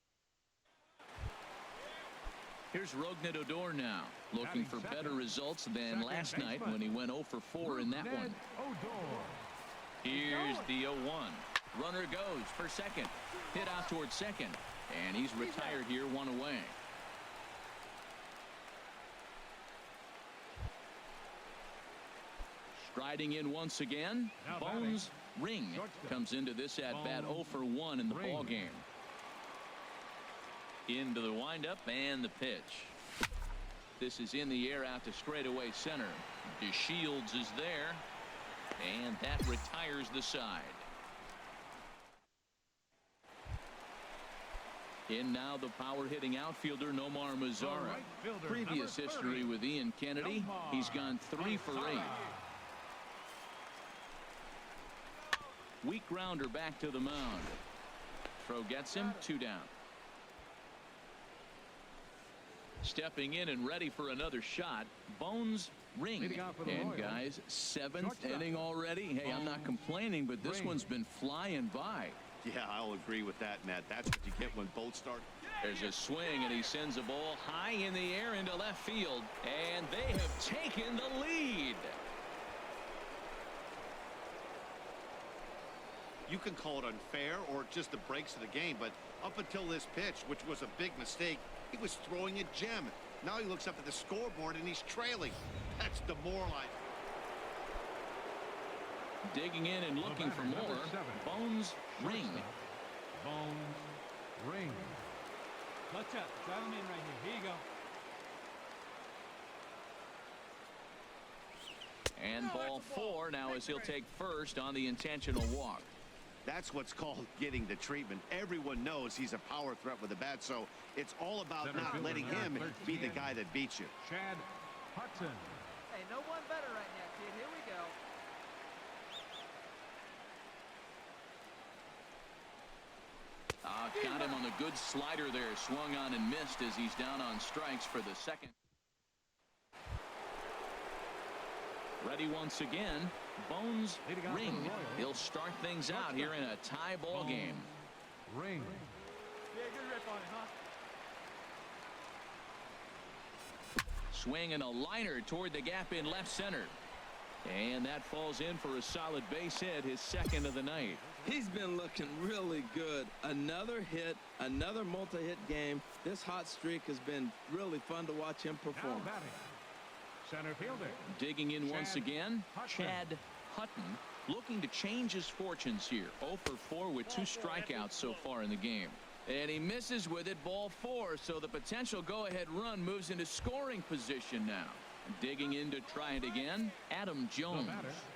Here's Rognet Odor now, looking for better results than last night when he went 0 for 4 in that one. Here's the 0-1. Runner goes for second. Hit out towards second. And he's retired here, 1 away. Striding in once again, Bones Ring comes into this at-bat 0 for 1 in the ball game. Into the windup and the pitch. This is in the air out to straightaway center. DeShields is there, and that retires the side. In now the power-hitting outfielder Nomar Mazara. Previous history with Ian Kennedy, he's gone 3 for 8. Weak grounder back to the mound. Throw gets him, 2 down. Stepping in and ready for another shot, Bones Ring. And guys, 7th inning already. Hey, I'm not complaining, but this one's been flying by. Yeah, I'll agree with that, Matt. That's what you get when both start. There's a swing, and he sends a ball high in the air into left field. And they have taken the lead. You can call it unfair or just the breaks of the game, but up until this pitch, which was a big mistake, he was throwing a gem. Now he looks up at the scoreboard and he's trailing. That's demoralizing. Digging in and looking for more, Bones Ring. Bones Ring. Clutch up. Drive him in right here. Here you go. And ball 4 now as he'll take first on the intentional walk. That's what's called getting the treatment. Everyone knows he's a power threat with a bat, so it's all about not letting him be the guy that beats you. Chad Hudson. Hey, no one better right now, kid. Here we go. Got him on the good slider there. Swung on and missed as he's down on strikes for the second. Ready once again, Bones Ring. He'll start things out here in a tie ball game. Ring. Yeah, good rip on it, huh? Swing and a liner toward the gap in left center. And that falls in for a solid base hit, his second of the night. He's been looking really good. Another hit, another multi-hit game. This hot streak has been really fun to watch him perform. Now batting. Center fielder. Digging in once again, Hudson. Chad Hutton looking to change his fortunes here. 0 for 4 with 2 strikeouts so far in the game. And he misses with it, ball 4, so the potential go-ahead run moves into scoring position now. Digging in to try it again, Adam Jones.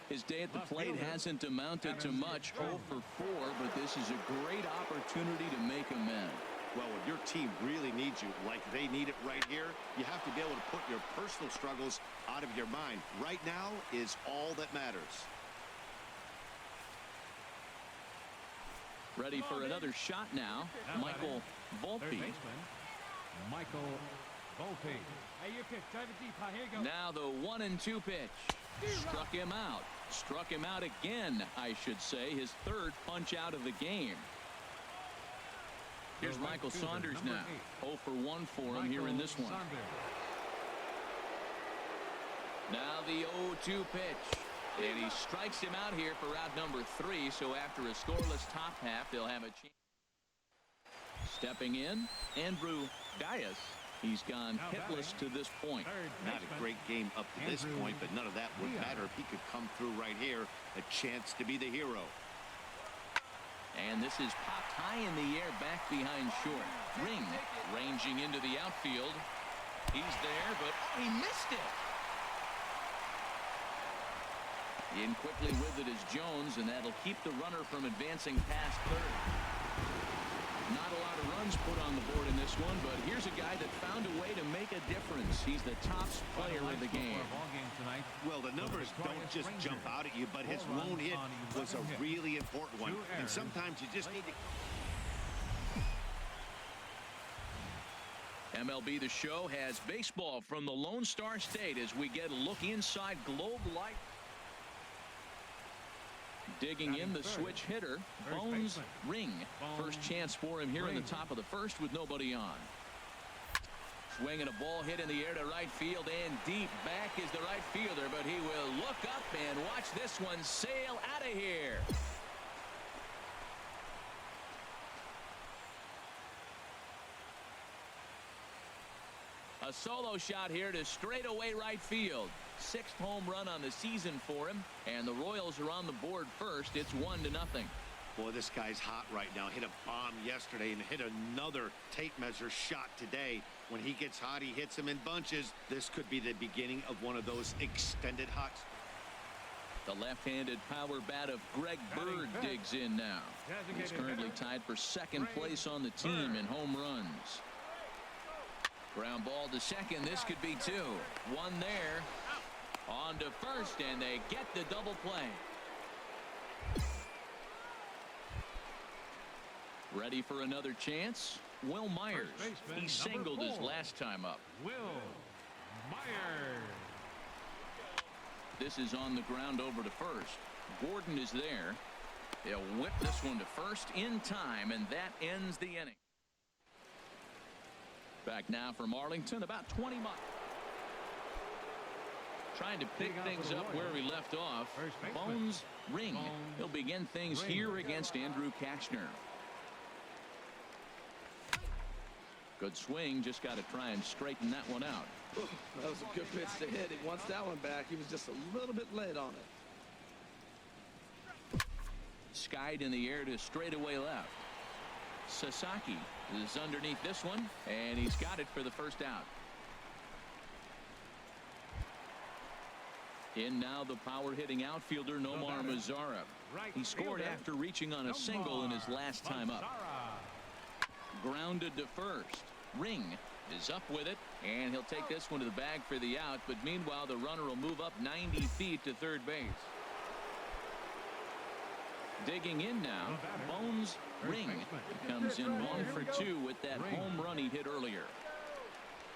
His day at the plate hasn't amounted to much, 0 for 4, but this is a great opportunity to make amends. Well, when your team really needs you, like they need it right here, you have to be able to put your personal struggles out of your mind. Right now is all that matters. Ready for another shot now, Michael Third Volpe. baseman, Michael Volpe. Hey, your pitch. Drive it deep. Huh? Here you go. Now the 1-2 pitch. Struck him out. Struck him out again, I should say. His 3rd punch out of the game. Here's Michael Saunders now. 0 for 1 for him here in this one. Now the 0-2 pitch. And he strikes him out here for out number 3. So after a scoreless top half, they'll have a chance. Stepping in, Andrew Dias. He's gone hitless to this point. Not a great game up to this point, but none of that would matter if he could come through right here. A chance to be the hero. And this is popped high in the air back behind short. Ring ranging into the outfield. He's there, but he missed it. In quickly with it is Jones, and that'll keep the runner from advancing past third. Not a lot of runs put on the board in this one, but here's a guy that found a way to make a difference. He's the top player of the game. Well, the numbers don't just jump out at you, but his lone hit was a really important one. And sometimes you just need to... MLB The Show has baseball from the Lone Star State as we get a look inside Globe Light. Digging in the switch hitter, Bones Ring. First chance for him here in the top of the first with nobody on. Swinging a ball hit in the air to right field and deep. Back is the right fielder, but he will look up and watch this one sail out of here. A solo shot here to straightaway right field. 6th home run on the season for him, and the Royals are on the board first. It's 1-0. Boy, this guy's hot right now. Hit a bomb yesterday and hit another tape measure shot today. When he gets hot, he hits them in bunches. This could be the beginning of one of those extended hots. The left-handed power bat of Greg Bird digs in now. He's currently tied for 2nd place on the team in home runs. Ground ball to second. This could be 2. One there. On to first, and they get the double play. Ready for another chance? Will Myers. He singled his last time up. Will Myers. This is on the ground over to first. Gordon is there. They'll whip this one to first in time, and that ends the inning. Back now from Arlington, about 20 miles. Trying to pick things up where we left off. Bones Ring. He'll begin things here against Andrew Kachner. Good swing. Just got to try and straighten that one out. That was a good pitch to hit. He wants that one back. He was just a little bit late on it. Skied in the air to straightaway left. Sasaki is underneath this one, and he's got it for the first out. In now the power-hitting outfielder Nomar Mazara. He scored after reaching on a single in his last time up. Grounded to first. Ring is up with it, and he'll take this one to the bag for the out, but meanwhile the runner will move up 90 feet to third base. Digging in now, Bones Ring comes in 1 for 2 with that home run he hit earlier.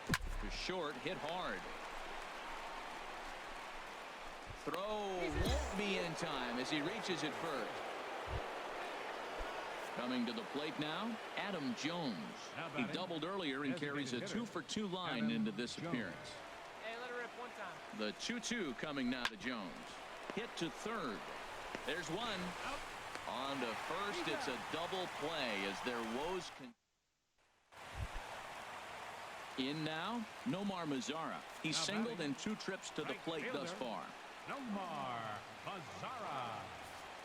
To short, hit hard. Throw won't be in time as he reaches it first. Coming to the plate now, Adam Jones. He doubled earlier and carries a 2 for 2 line into this appearance. Hey, let her rip one time. The 2-2 coming now to Jones. Hit to third. There's one. On to first. It's a double play as their woes in now, Nomar Mazara. He's singled in 2 trips to the plate thus far. Nomar Mazara.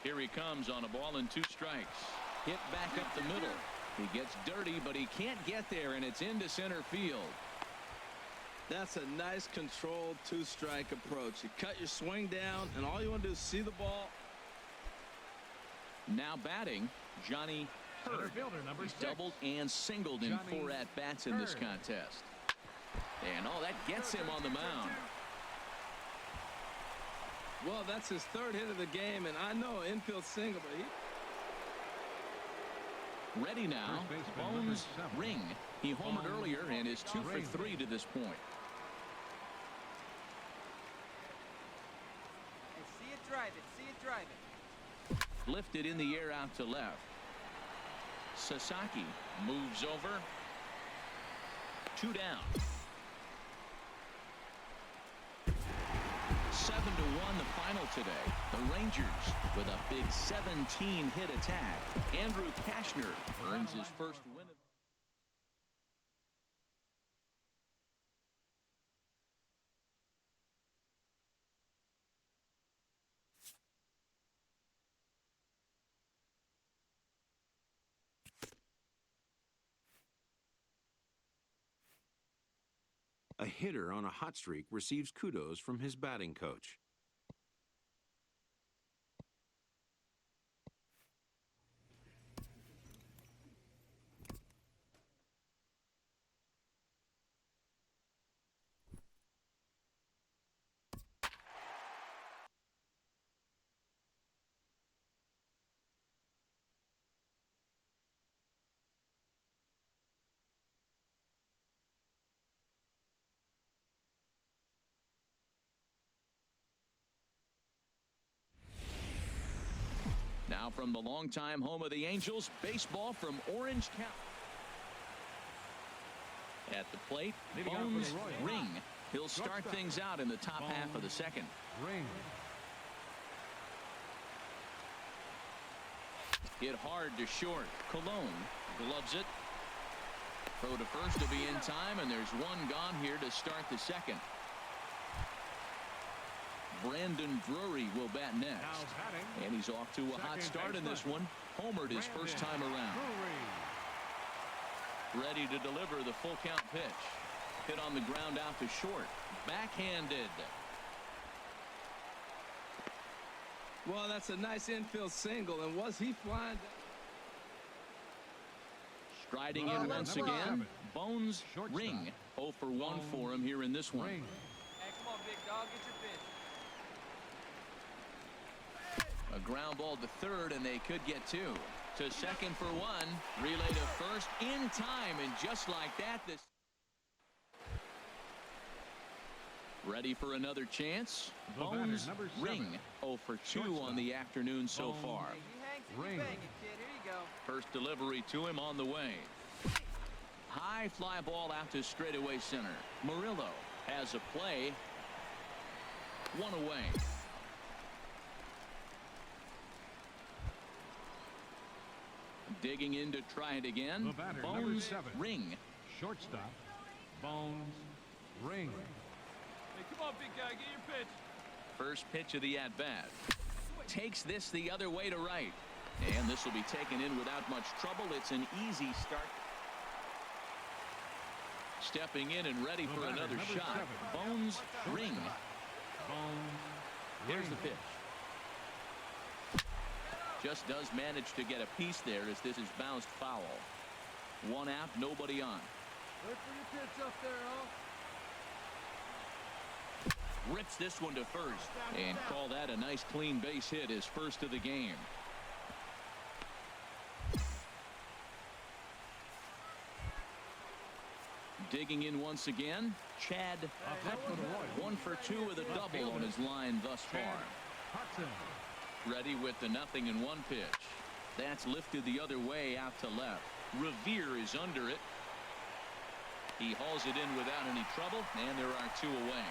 Here he comes on a ball and 2 strikes. Hit back up the middle. He gets dirty, but he can't get there, and it's into center field. That's a nice controlled 2-strike approach. You cut your swing down, and all you want to do is see the ball. Now batting, Johnny Hurd. He's doubled and singled in 4 at-bats in this contest. And that gets him on the mound. Well, that's his 3rd hit of the game, and I know infield single, but ready now, Bones Ring. He homered earlier and is 2 for 3 to this point. Hey, see it drive it. See it drive it. Lifted in the air out to left. Sasaki moves over. 2 down. 7-1 the final today. The Rangers with a big 17-hit attack. Andrew Kashner earns his first win. A hitter on a hot streak receives kudos from his batting coach. Now from the longtime home of the Angels, baseball from Orange County. At the plate, Bones Ring. He'll start things out in the top half of the second. Ring. Hit hard to short. Cologne gloves it. Throw to first to be in time, and there's one gone here to start the second. Brandon Drury will bat next. And he's off to a hot start in this one. Homered his first time around. Ready to deliver the full count pitch. Hit on the ground out to short. Backhanded. Well, that's a nice infield single. And was he flying? Striding in once again. Bones Ring. 0 for 1 for him here in this one. Hey, come on, big dog. Get your pitch. A ground ball to third, and they could get two. To second for one. Relay to first in time, and just like that, this. Ready for another chance. Bones Ring. 0 for 2 on the afternoon so far. Hey, he hangs and you bang it, kid. Here you go. First delivery to him on the way. High fly ball out to straightaway center. Murillo has a play. One away. Digging in to try it again. Bones Ring. Shortstop. Bones Ring. Hey, come on, big guy, get your pitch. First pitch of the at-bat. Takes this the other way to right. And this will be taken in without much trouble. It's an easy start. Stepping in and ready for another shot. Bones Ring. Here's the pitch. Just does manage to get a piece there as this is bounced foul. One out, nobody on. Wait for your pitch up there, huh? Rips this one to first and call that a nice clean base hit, his first of the game. Digging in once again, Chad Putnam. 1 for 2 with a double on his line thus far. Ready with the 0-1 pitch. That's lifted the other way out to left. Revere is under it. He hauls it in without any trouble, and there are 2 away.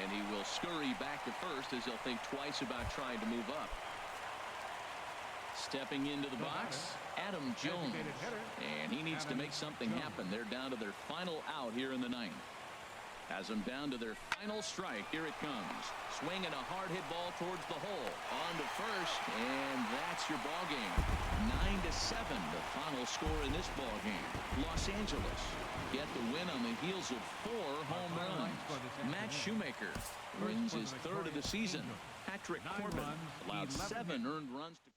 And he will scurry back to first as he'll think twice about trying to move up. Stepping into the box, Adam Jones. And he needs to make something happen. They're down to their final out here in the 9th. Has them down to their final strike. Here it comes. Swinging a hard hit ball towards the hole. On to first, and that's your ball game. 9-7, the final score in this ball game. Los Angeles get the win on the heels of 4 home runs. Matt Shoemaker wins his 3rd of the season. Patrick Corbin allowed 7 earned runs to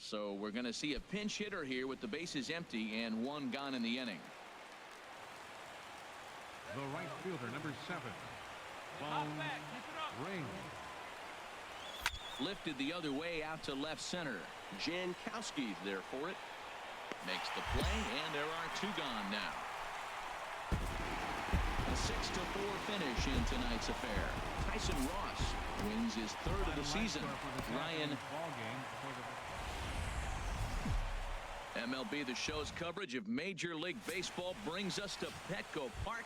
So we're going to see a pinch hitter here with the bases empty and one gone in the inning. The right fielder, number 7. Hop back. Keep it up. Ring. Lifted the other way out to left center. Jankowski's there for it. Makes the play, and there are 2 gone now. A 6-4 finish in tonight's affair. Tyson Ross wins his 3rd of the season. Ryan. MLB The Show's coverage of Major League Baseball brings us to Petco Park.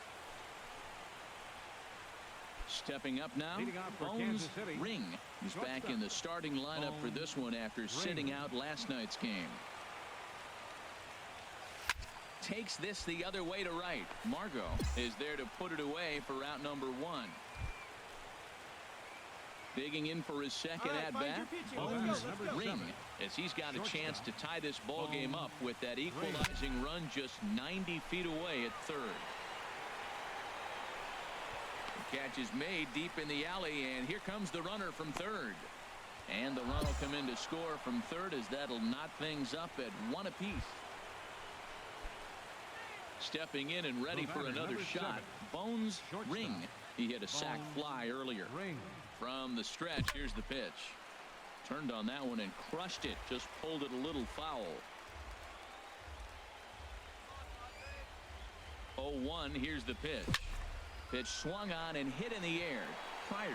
Stepping up now, Bones Ring. He's back in the starting lineup for this one after sitting out last night's game. Takes this the other way to right. Margot is there to put it away for out number 1. Digging in for his second at-bat, Bones Ring, as he's got a chance to tie this ball game up with that equalizing run just 90 feet away at third. The catch is made deep in the alley, and here comes the runner from third. And the run will come in to score from third, as that'll knot things up at 1 apiece. Stepping in and ready for another shot, Bones Ring. He hit a sac fly earlier. From the stretch, here's the pitch. Turned on that one and crushed it. Just pulled it a little foul. 0-1, here's the pitch. Pitch swung on and hit in the air. Pryor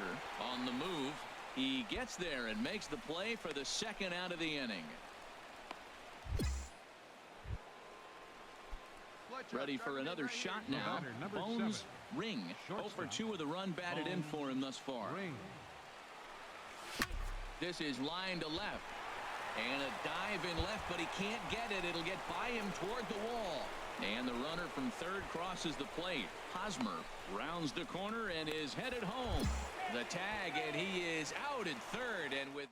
on the move. He gets there and makes the play for the 2nd out of the inning. Ready for another shot now. Bones Ring. 0 for 2 with a run batted in for him thus far. This is line to left. And a dive in left, but he can't get it. It'll get by him toward the wall. And the runner from third crosses the plate. Hosmer rounds the corner and is headed home. The tag, and he is out at third. And with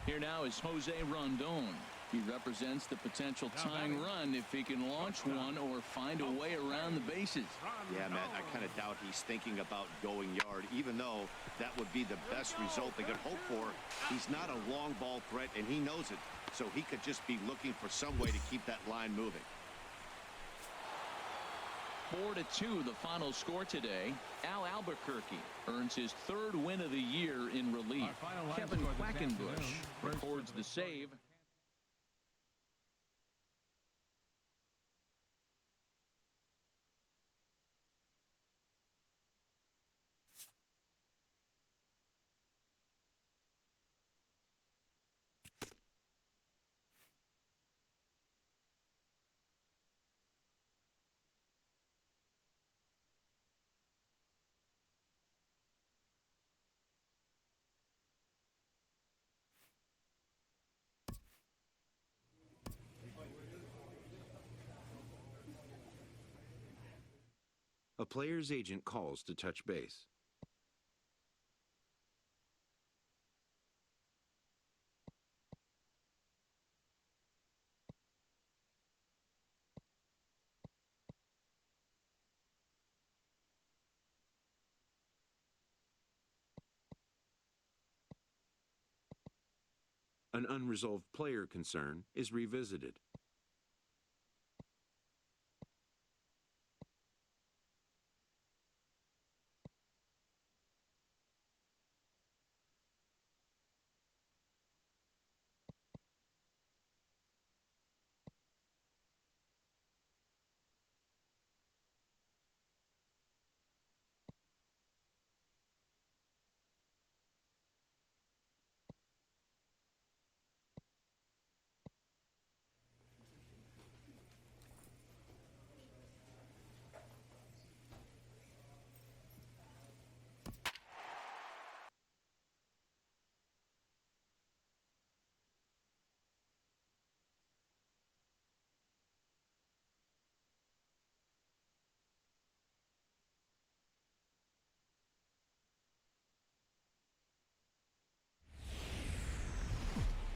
here now is Jose Rondon. He represents the potential tying run if he can launch one or find a way around the bases. Yeah, Matt, I kind of doubt he's thinking about going yard, even though that would be the best result they could hope for. He's not a long ball threat, and he knows it, so he could just be looking for some way to keep that line moving. 4-2 the final score today. Al Albuquerque earns his 3rd win of the year in relief. Kevin Quackenbush records the save. A player's agent calls to touch base. An unresolved player concern is revisited.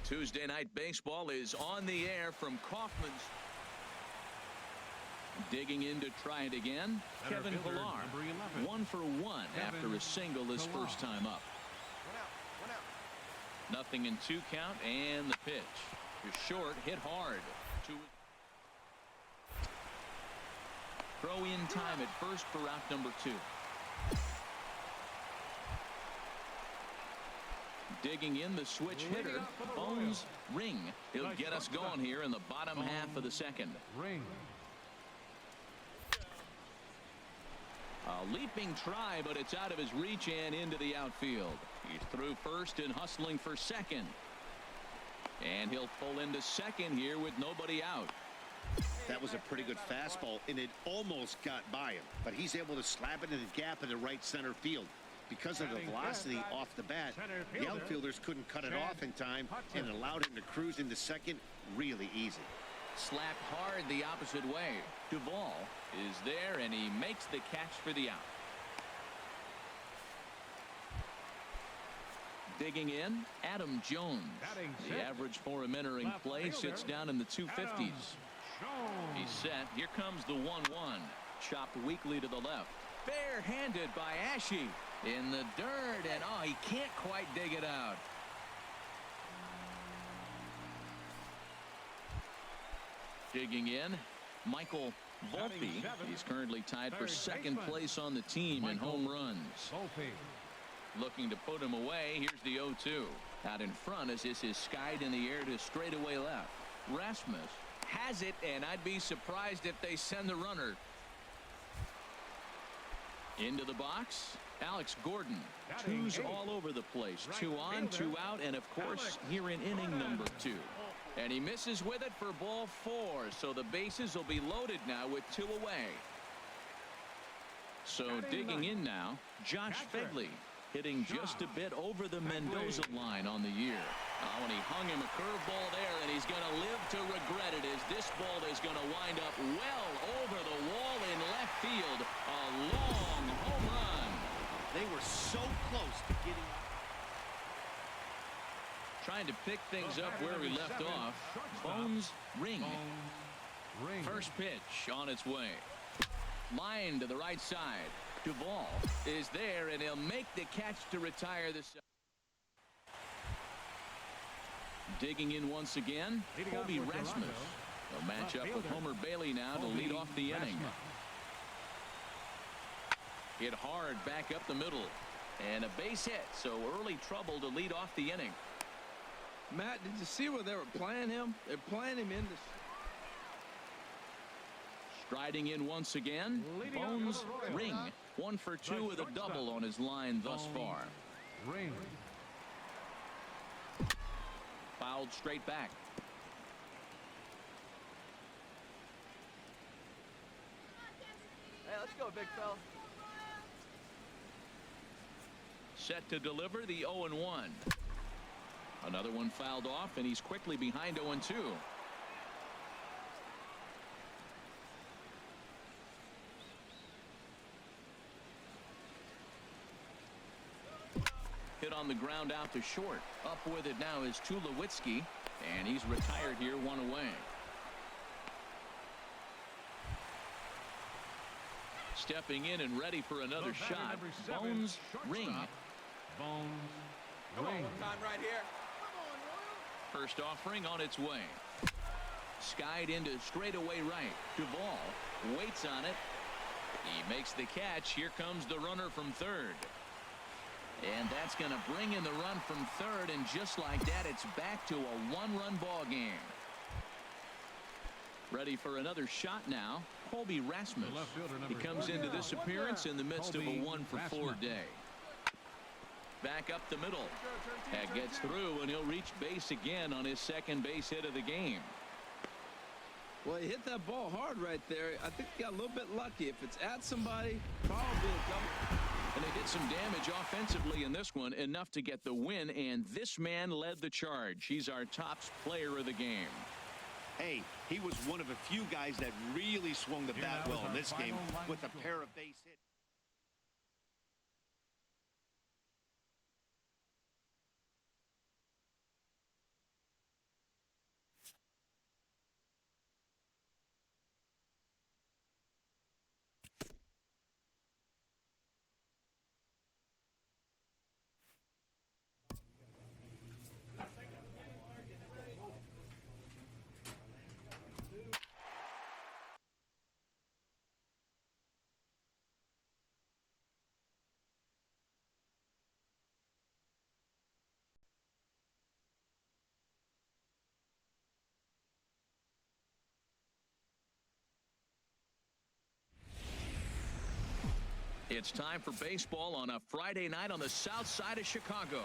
Tuesday Night Baseball is on the air from Kaufman's. Digging in to try it again, Kevin Pillar. 1 for 1 after a single his first time up. Nothing in 2 count, and the pitch. To short, hit hard. Throw in time at first for out number 2. Digging in the switch hitter, Bones Ring. He'll get us going here in the bottom half of the second. Ring. A leaping try, but it's out of his reach and into the outfield. He's through first and hustling for second. And he'll pull into second here with nobody out. That was a pretty good fastball, and it almost got by him. But he's able to slap it in the gap in the right center field. Because of the velocity off the bat, the outfielders couldn't cut it off in time, and it allowed him to cruise into second really easy. Slapped hard the opposite way. Duvall is there, and he makes the catch for the out. Digging in, Adam Jones. The average for him entering play sits down in the 250s. He's set. Here comes the 1-1. Chopped weakly to the left. Barehanded by Ashe in the dirt, and oh, he can't quite dig it out. Digging in, Michael Volpe. He's currently tied for second place on the team in home runs. Looking to put him away. Here's the 0-2. Out in front as this is skied in the air to straightaway left. Rasmus has it, and I'd be surprised if they send the runner. Into the box, Alex Gordon. 2s all over the place. 2 on, 2 out, and of course here in inning number 2. And he misses with it for ball 4, so the bases will be loaded now with 2 away. So digging in now, Josh Fegley, hitting just a bit over the Mendoza line on the year. Oh, and he hung him a curveball there, and he's going to live to regret it as this ball is going to wind up well over the wall in left field. A long home run. They were so close to getting. Trying to pick things up where we left off. Bones Ring. First pitch on its way. Line to the right side. Duvall is there, and he'll make the catch to retire this. Digging in once again, Colby Rasmus. They'll match up with Homer Bailey now to lead off the inning. Hit hard back up the middle. And a base hit, so early trouble to lead off the inning. Matt, did you see where they were playing him? They're playing him into. Striding in once again, Bones Ring. 1 for 2 with a double on his line thus far. Ring. Fouled straight back. Hey, let's go, big fella. Set to deliver the 0-1. Another one fouled off, and he's quickly behind 0-2. Hit on the ground out to short. Up with it now is Tulowitzki, and he's retired here 1 away. Stepping in and ready for another shot. Bones Ring. Bones Ring. Time right here. First offering on its way. Skied into straightaway right. Duvall waits on it. He makes the catch. Here comes the runner from third. And that's going to bring in the run from third, and just like that, it's back to a 1-run ball game. Ready for another shot now, Colby Rasmus. He comes into this appearance in the midst of a 1-for-4 day. Back up the middle. That gets through, and he'll reach base again on his second base hit of the game. Well, he hit that ball hard right there. I think he got a little bit lucky. If it's at somebody, probably a double. And they did some damage offensively in this one, enough to get the win, and this man led the charge. He's our top player of the game. Hey, he was one of a few guys that really swung the bat well in this game with a pair of base hits. It's time for baseball on a Friday night on the south side of Chicago.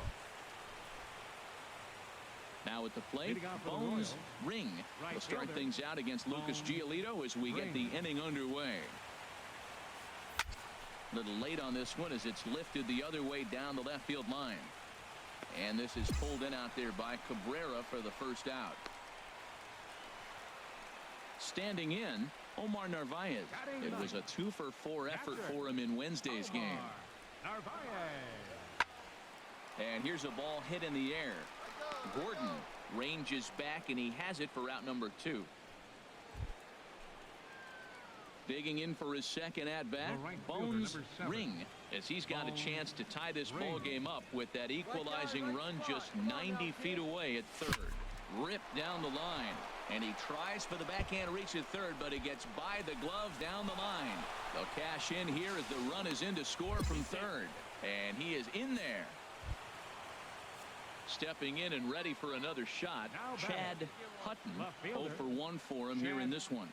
Now at the plate, Bones Ring will start things out against Lucas Giolito as we get the inning underway. A little late on this one as it's lifted the other way down the left field line. And this is pulled in out there by Cabrera for the first out. Standing in, Omar Narvaez. It was a 2-for-4 effort for him in Wednesday's game. And here's a ball hit in the air. Gordon ranges back and he has it for out number 2. Digging in for his second at-bat, Bones Ring, as he's got a chance to tie this ball game up with that equalizing run just 90 feet away at third. Ripped down the line, and he tries for the backhand reach at third, but he gets by the glove down the line. They'll cash in here as the run is in to score from third, and he is in there. Stepping in and ready for another shot, Chad Hutton. 0 for 1 for him here in this one.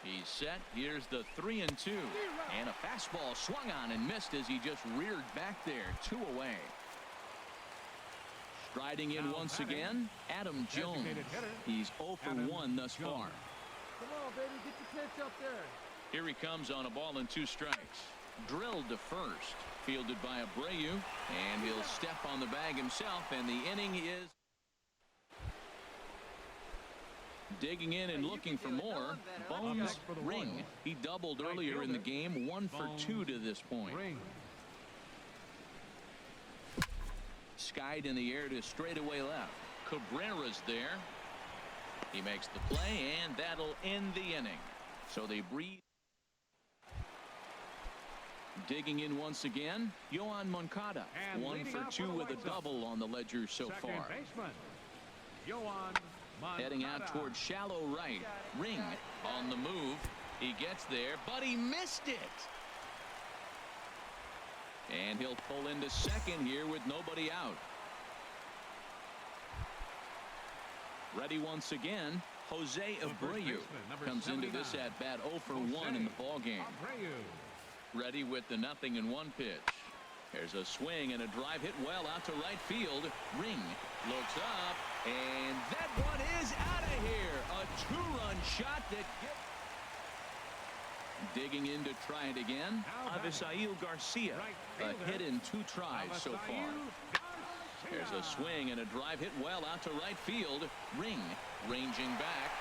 He's set. Here's the 3-2. And a fastball swung on and missed as he just reared back there. 2 away. Striding in once again, Adam Jones. He's 0 for 1 thus far. Come on, baby, get your pitch up there. Here he comes on a ball and 2 strikes. Drilled to first. Fielded by Abreu. And he'll step on the bag himself, and the inning is digging in and looking for more. Bones Ring. He doubled earlier in the game. 1 for 2 to this point. Skied in the air to straightaway left. Cabrera's there. He makes the play, and that'll end the inning. So they breathe. Digging in once again, Yohan Moncada. 1 for 2 with a double on the ledger so far. Heading out towards shallow right. Ring on the move. He gets there, but he missed it. And he'll pull into second here with nobody out. Ready once again, Jose Abreu comes into this at bat 0 for 1 in the ball game. Ready with the 0-1 pitch. There's a swing and a drive hit well out to right field. Ring looks up, and that one is out of here. A 2-run shot that gets. Digging in to try it again, Avisail Garcia. A hit in 2 tries so far. There's a swing and a drive hit well out to right field. Ring ranging back.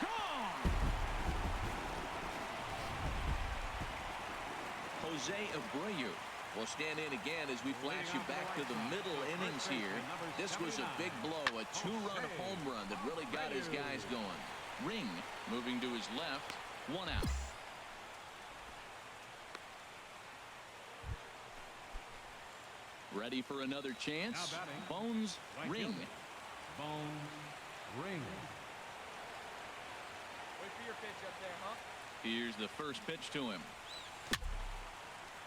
Gone! Jose Abreu will stand in again as we flash you back to the middle innings here. This was a big blow, a 2-run home run that really got his guys going. Ring moving to his left, 1 out. Ready for another chance. Bones Ring. Bones Ring. Wait for your pitch up there, huh? Here's the first pitch to him.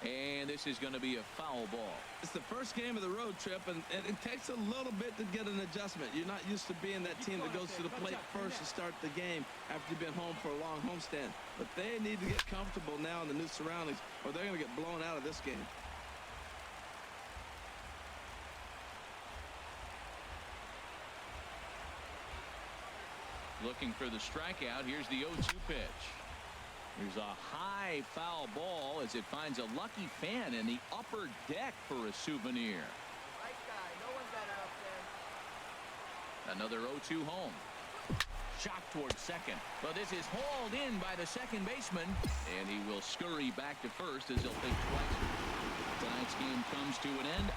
And this is going to be a foul ball. It's the first game of the road trip, and it takes a little bit to get an adjustment. You're not used to being that team that goes to the plate first to start the game after you've been home for a long homestand. But they need to get comfortable now in the new surroundings, or they're going to get blown out of this game. Looking for the strikeout. Here's the 0-2 pitch. There's a high foul ball as it finds a lucky fan in the upper deck for a souvenir. Right guy. No one got out there. Another 0-2 home. Shot towards second. But this is hauled in by the second baseman. And he will scurry back to first as he'll think twice. Tonight's game comes to an end.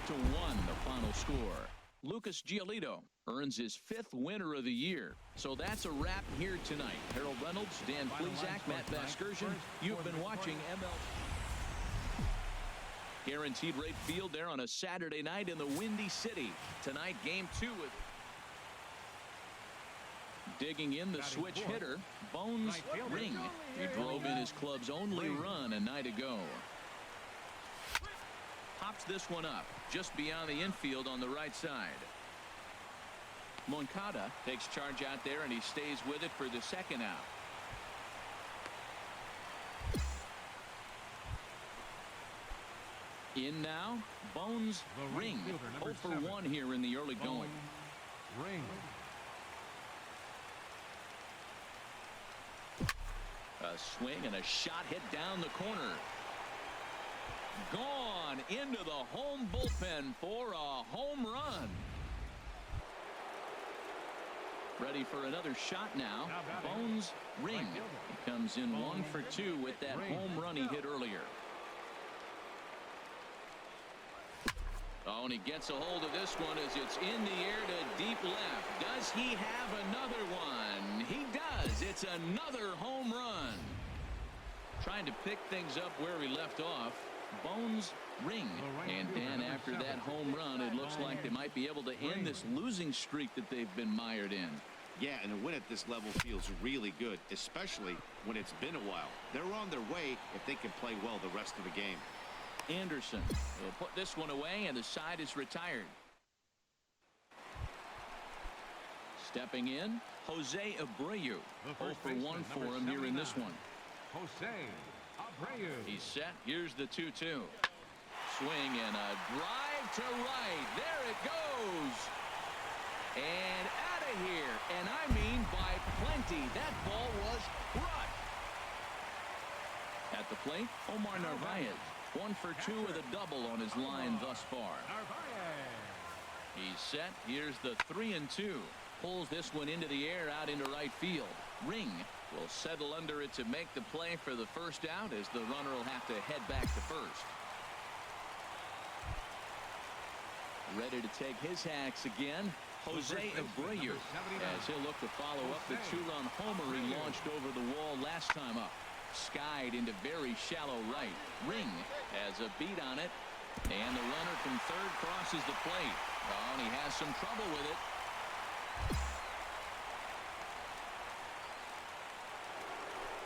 5-1 the final score. Lucas Giolito earns his 5th winner of the year. So that's a wrap here tonight. Harold Reynolds, Dan Plesac, Matt Vasgersian. You've been watching ML. Guaranteed Rate Field there on a Saturday night in the Windy City. Tonight, Game 2 with digging in the switch hitter, Bones Ring. He drove in his club's only run a night ago. Pops this one up just beyond the infield on the right side. Moncada takes charge out there, and he stays with it for the second out. In now, Bones Ring. 0 for 1 here in the early going. Ring. A swing and a shot hit down the corner. Gone into the home bullpen for a home run. Ready for another shot now. Bones Ring. He comes in 1 for 2 with that home run he hit earlier. Oh, and he gets a hold of this one as it's in the air to deep left. Does he have another one? He does. It's another home run. Trying to pick things up where he left off. Bones Ring. And Dan, after that home run, it looks like they might be able to end this losing streak that they've been mired in. Yeah, and a win at this level feels really good, especially when it's been a while. They're on their way if they can play well the rest of the game. Anderson will put this one away, and the side is retired. Stepping in, Jose Abreu. 0 for 1 for him here in this one. Jose Abreu. He's set. Here's the 2-2. Swing and a drive to right. There it goes. And out of here. And I mean by plenty. That ball was crushed. At the plate, Omar Narvaez. 1 for 2 with a double on his line thus far. He's set. Here's the 3-2. Pulls this one into the air out into right field. Ring will settle under it to make the play for the first out as the runner will have to head back to first. Ready to take his hacks again. Jose Abreu as he'll look to follow up the 2-run homer he launched over the wall last time up. Skied into very shallow right. Ring has a beat on it. And the runner from third crosses the plate. Oh, and he has some trouble with it.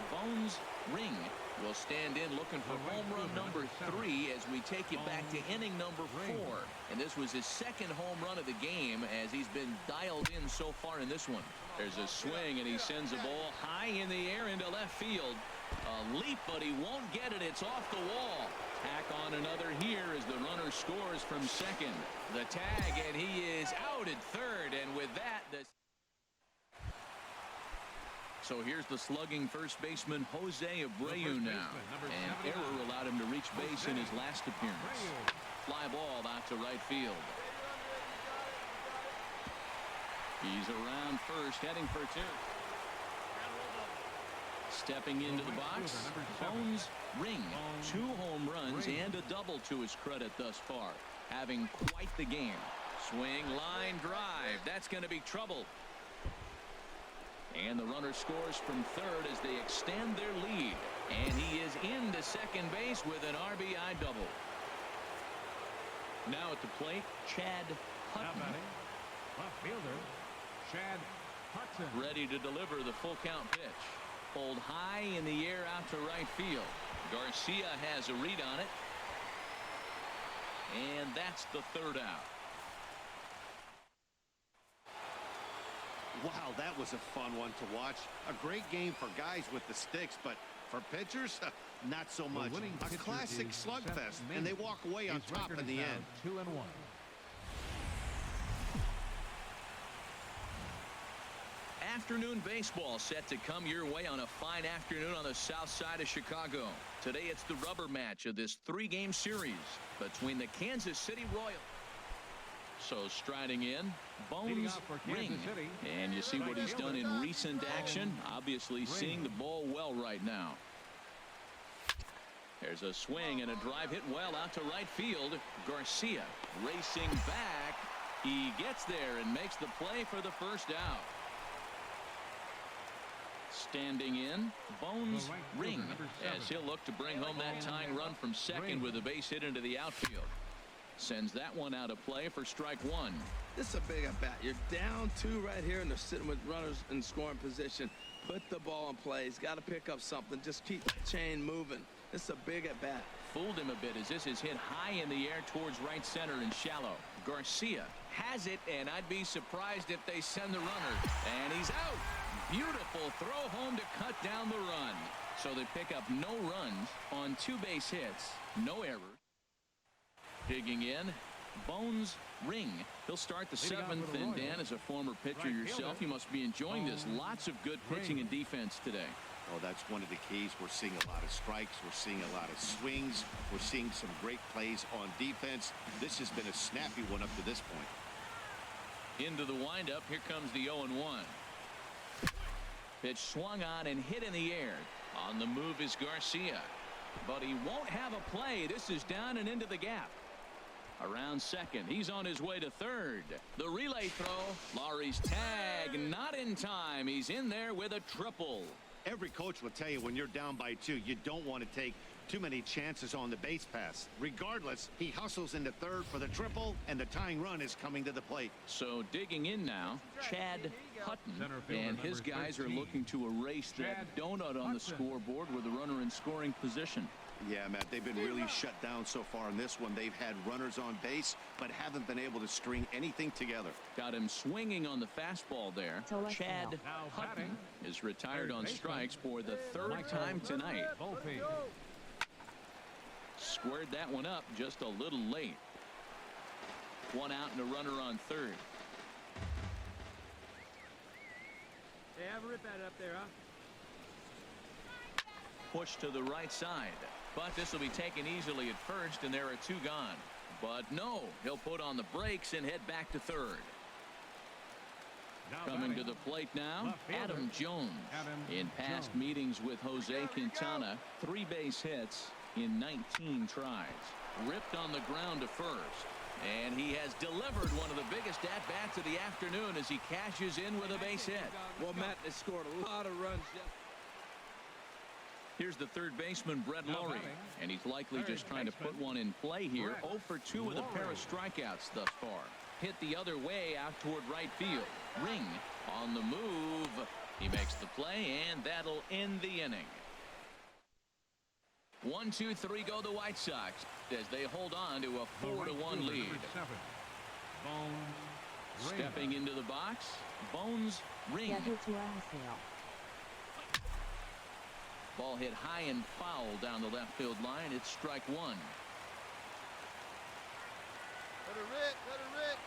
Bones Ring will stand in looking for home run number 3 as we take you back to inning number 4. And this was his second home run of the game as he's been dialed in so far in this one. There's a swing and he sends a ball high in the air into left field. A leap, but he won't get it. It's off the wall. Tack on another here as the runner scores from second. The tag, and he is out at third. And with that, so here's the slugging first baseman Jose Abreu now. And error allowed him to reach base in his last appearance. Fly ball out to right field. He's around first, heading for 2. Stepping into the box, Bones Ring. 2 home runs and a double to his credit thus far. Having quite the game. Swing, line, drive. That's going to be trouble. And the runner scores from third as they extend their lead. And he is into second base with an RBI double. Now at the plate, Chad Hutton. Left fielder, Chad Hudson. Ready to deliver the full count pitch. Pulled high in the air out to right field. Garcia has a read on it. And that's the third out. Wow, that was a fun one to watch. A great game for guys with the sticks, but for pitchers, not so much. A classic slugfest, and they walk away on top in the end. 2-1. Afternoon baseball set to come your way on a fine afternoon on the south side of Chicago. Today it's the rubber match of this 3-game series between the Kansas City Royals. So striding in, Bones Ring. And you see what he's done in recent action. Obviously seeing the ball well right now. There's a swing and a drive hit well out to right field. Garcia racing back. He gets there and makes the play for the first out. Standing in, Bones Ring as he'll look to bring home that tying run from second with a base hit into the outfield. Sends that one out of play for strike 1. This is a big at bat. You're down 2 right here, and they're sitting with runners in scoring position. Put the ball in play. He's got to pick up something. Just keep the chain moving. This is a big at bat. Fooled him a bit as this is hit high in the air towards right center and shallow. Garcia has it, and I'd be surprised if they send the runner. And he's out. Beautiful throw home to cut down the run. So they pick up no runs on 2 base hits, no errors. Digging in, Bones Ring. He'll start the seventh, and Dan, as a former pitcher yourself, you must be enjoying this. Lots of good pitching and defense today. Oh, that's one of the keys. We're seeing a lot of strikes. We're seeing a lot of swings. We're seeing some great plays on defense. This has been a snappy one up to this point. Into the windup, here comes the 0-1. Pitch swung on and hit in the air. On the move is Garcia, but he won't have a play. This is down and into the gap. Around second, he's on his way to third. The relay throw, Laurie's tag, not in time. He's in there with a triple. Every coach will tell you when you're down by 2, you don't want to take too many chances on the base pass. Regardless, he hustles into third for the triple, and the tying run is coming to the plate. So digging in now, Chad Hutton, and his guys are looking to erase that donut on the scoreboard with a runner in scoring position. Yeah, Matt, they've been really shut down so far in this one. They've had runners on base, but haven't been able to string anything together. Got him swinging on the fastball there. Chad Hutton is retired on strikes for the third time tonight. Squared that one up just a little late. One out and a runner on third. Hey, have a rip at it up there, huh? Push to the right side, but this will be taken easily at first, and there are 2 gone. But no, he'll put on the brakes and head back to third. Coming to the plate now, Adam Jones. In past meetings with Jose Quintana, 3 base hits in 19 tries. Ripped on the ground to first, and he has delivered one of the biggest at-bats of the afternoon as he cashes in with a base hit. Well, Matt, they scored a lot of runs. Here's the third baseman, Brett Lowry, and he's likely just trying to put one in play here. 0 for 2 with a pair of strikeouts thus far. Hit the other way out toward right field. Ring on the move. He makes the play, and that'll end the inning. 1, 2, 3 go the White Sox as they hold on to a 4-1 lead. Stepping into the box, Bones Ring. Ball hit high and foul down the left field line. It's strike 1. Let her rip, let her rip.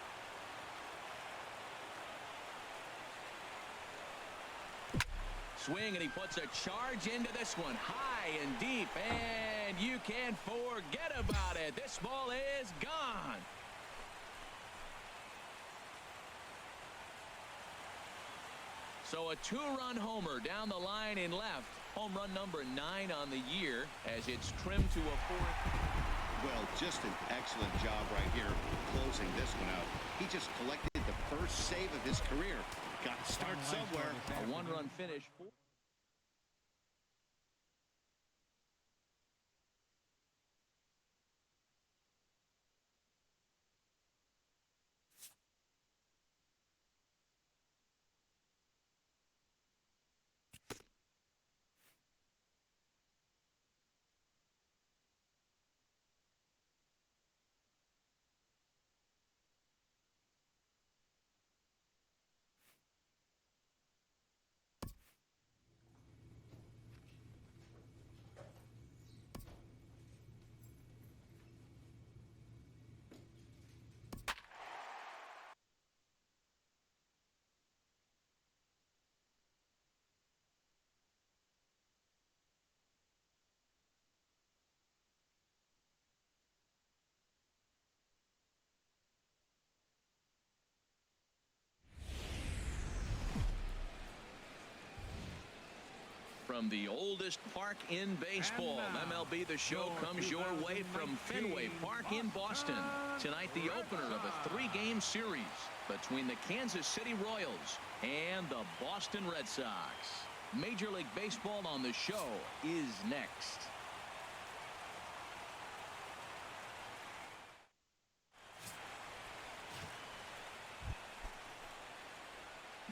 Swing, and he puts a charge into this one. High and deep, and you can't forget about it. This ball is gone. So a 2-run homer down the line in left. Home run number 9 on the year as it's trimmed to a 4th. Well, just an excellent job right here closing this one out. He just collected the first save of his career. Got to start somewhere. A 1-run finish. From the oldest park in baseball, MLB The Show comes your way from Fenway Park in Boston. Tonight, the opener of a 3-game series between the Kansas City Royals and the Boston Red Sox. Major League Baseball on The Show is next.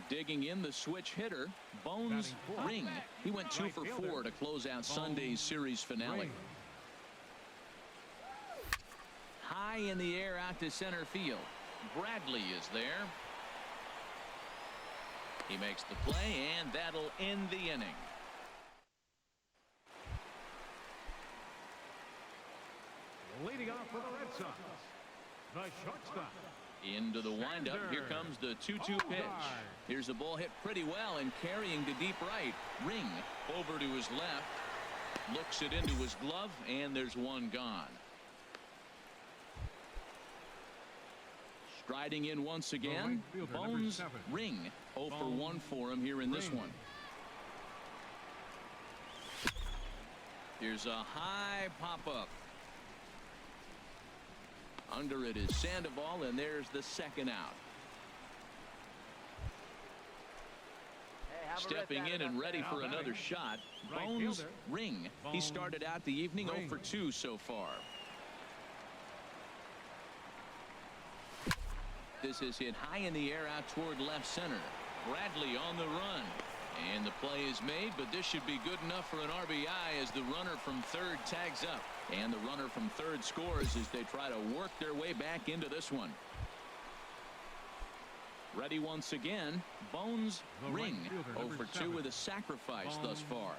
Digging in the switch hitter, Bones Ring. He went 2 for 4 to close out Sunday's series finale. High in the air out to center field. Bradley is there. He makes the play, and that'll end the inning. Leading off for the Red Sox, the shortstop. Into the windup. Here comes the 2-2 pitch. Here's the ball hit pretty well and carrying to deep right. Ring over to his left. Looks it into his glove, and there's one gone. Striding in once again, Bones Ring. 0 for 1 for him here in this one. Here's a high pop-up. Under it is Sandoval, and there's the second out. Stepping in and ready for another shot, Bones Ring. He started out the evening 0 for 2 so far. This is hit high in the air out toward left center. Bradley on the run. And the play is made, but this should be good enough for an RBI as the runner from third tags up. And the runner from third scores as they try to work their way back into this one. Ready once again, Bones Ring. 0 for 2 with a sacrifice thus far.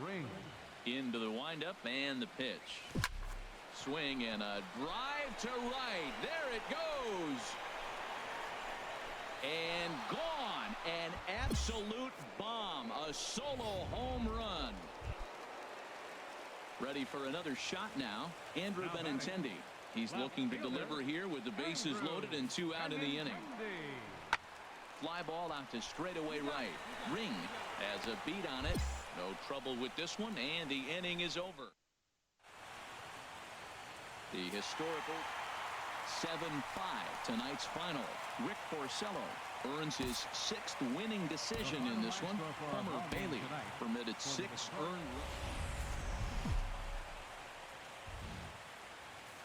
Ring. Into the windup and the pitch. Swing and a drive to right. There it goes. And gone. An absolute bomb. A solo home run. Ready for another shot now. Andrew Benintendi. He's looking to deliver here with the bases loaded and 2 out in the inning. Fly ball out to straightaway right. Ring has a beat on it. No trouble with this one, and the inning is over. The historical 7-5 tonight's final. Rick Porcello earns his 6th winning decision in this one. Homer Bailey permitted 6 earned runs.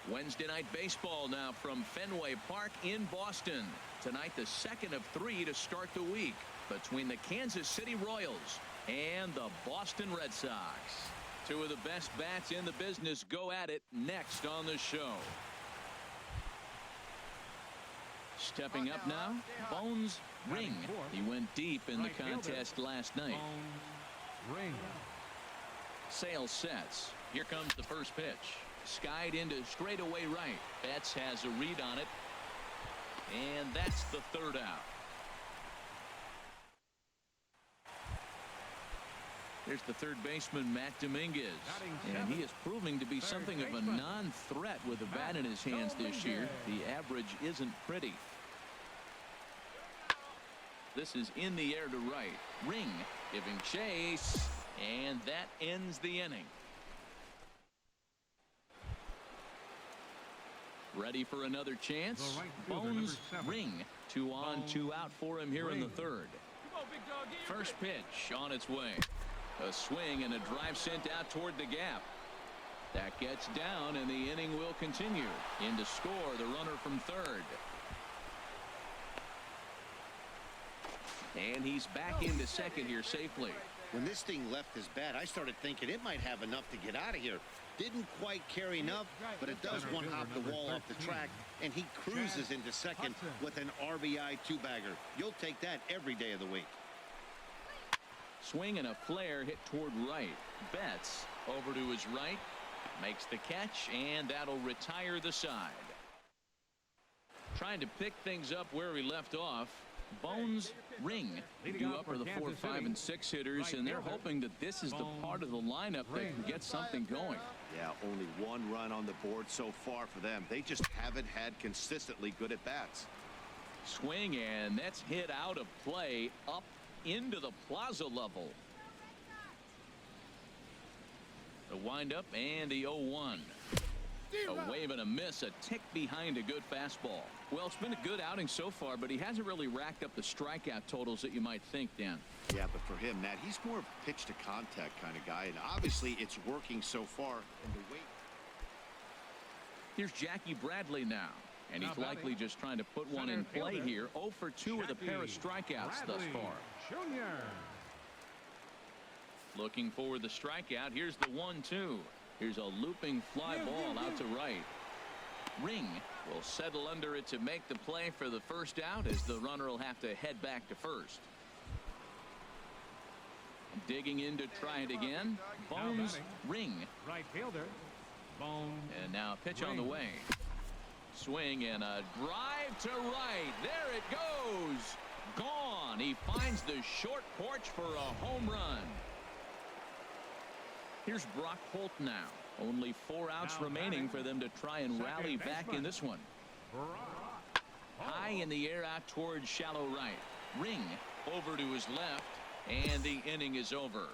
Wednesday night baseball now from Fenway Park in Boston. Tonight the second of 3 to start the week between the Kansas City Royals and the Boston Red Sox. 2 of the best bats in the business go at it next on the show. Stepping up now, Bones Ring. He went deep in the contest last night. Ring. Sale sets. Here comes the first pitch. Skied into straightaway right. Betts has a read on it. And that's the third out. There's the third baseman, Matt Dominguez. And he is proving to be something of a non-threat with the bat in his hands this year. The average isn't pretty. This is in the air to right. Ring giving chase. And that ends the inning. Ready for another chance. Bones Ring. 2 on, 2 out for him here in the third. First pitch on its way. A swing and a drive sent out toward the gap. That gets down, and the inning will continue. In to score, the runner from third. And he's back into second here safely. When this thing left his bat, I started thinking it might have enough to get out of here. Didn't quite carry enough, but it does one hop the wall off the track, and he cruises into second with an RBI 2-bagger. You'll take that every day of the week. Swing and a flare hit toward right. Betts over to his right. Makes the catch, and that'll retire the side. Trying to pick things up where we left off. Bones Ring. Due up are the 4, 5, and 6 hitters, and they're hoping that this is the part of the lineup that can get something going. Yeah, only 1 run on the board so far for them. They just haven't had consistently good at-bats. Swing, and that's hit out of play up into the plaza level. The windup and the 0-1. A wave and a miss, a tick behind a good fastball. Well, it's been a good outing so far, but he hasn't really racked up the strikeout totals that you might think, Dan. Yeah, but for him, Matt, he's more of a pitch-to-contact kind of guy, and obviously it's working so far. And the weight. Here's Jackie Bradley now, and he's likely just trying to put one in play here. 0 for 2 with a pair of strikeouts thus far. Junior. Looking for the strikeout. Here's the 1-2. Here's a looping fly ball out to right. Ring will settle under it to make the play for the first out, as the runner will have to head back to first. Digging in to try it again. Bones Ring. Right fielder. Bones. And now a pitch on the way. Swing and a drive to right. There it goes. Gone. He finds the short porch for a home run. Here's Brock Holt now. Only 4 outs remaining for them to try and rally back in this one. High in the air out towards shallow right. Ring over to his left, and the inning is over.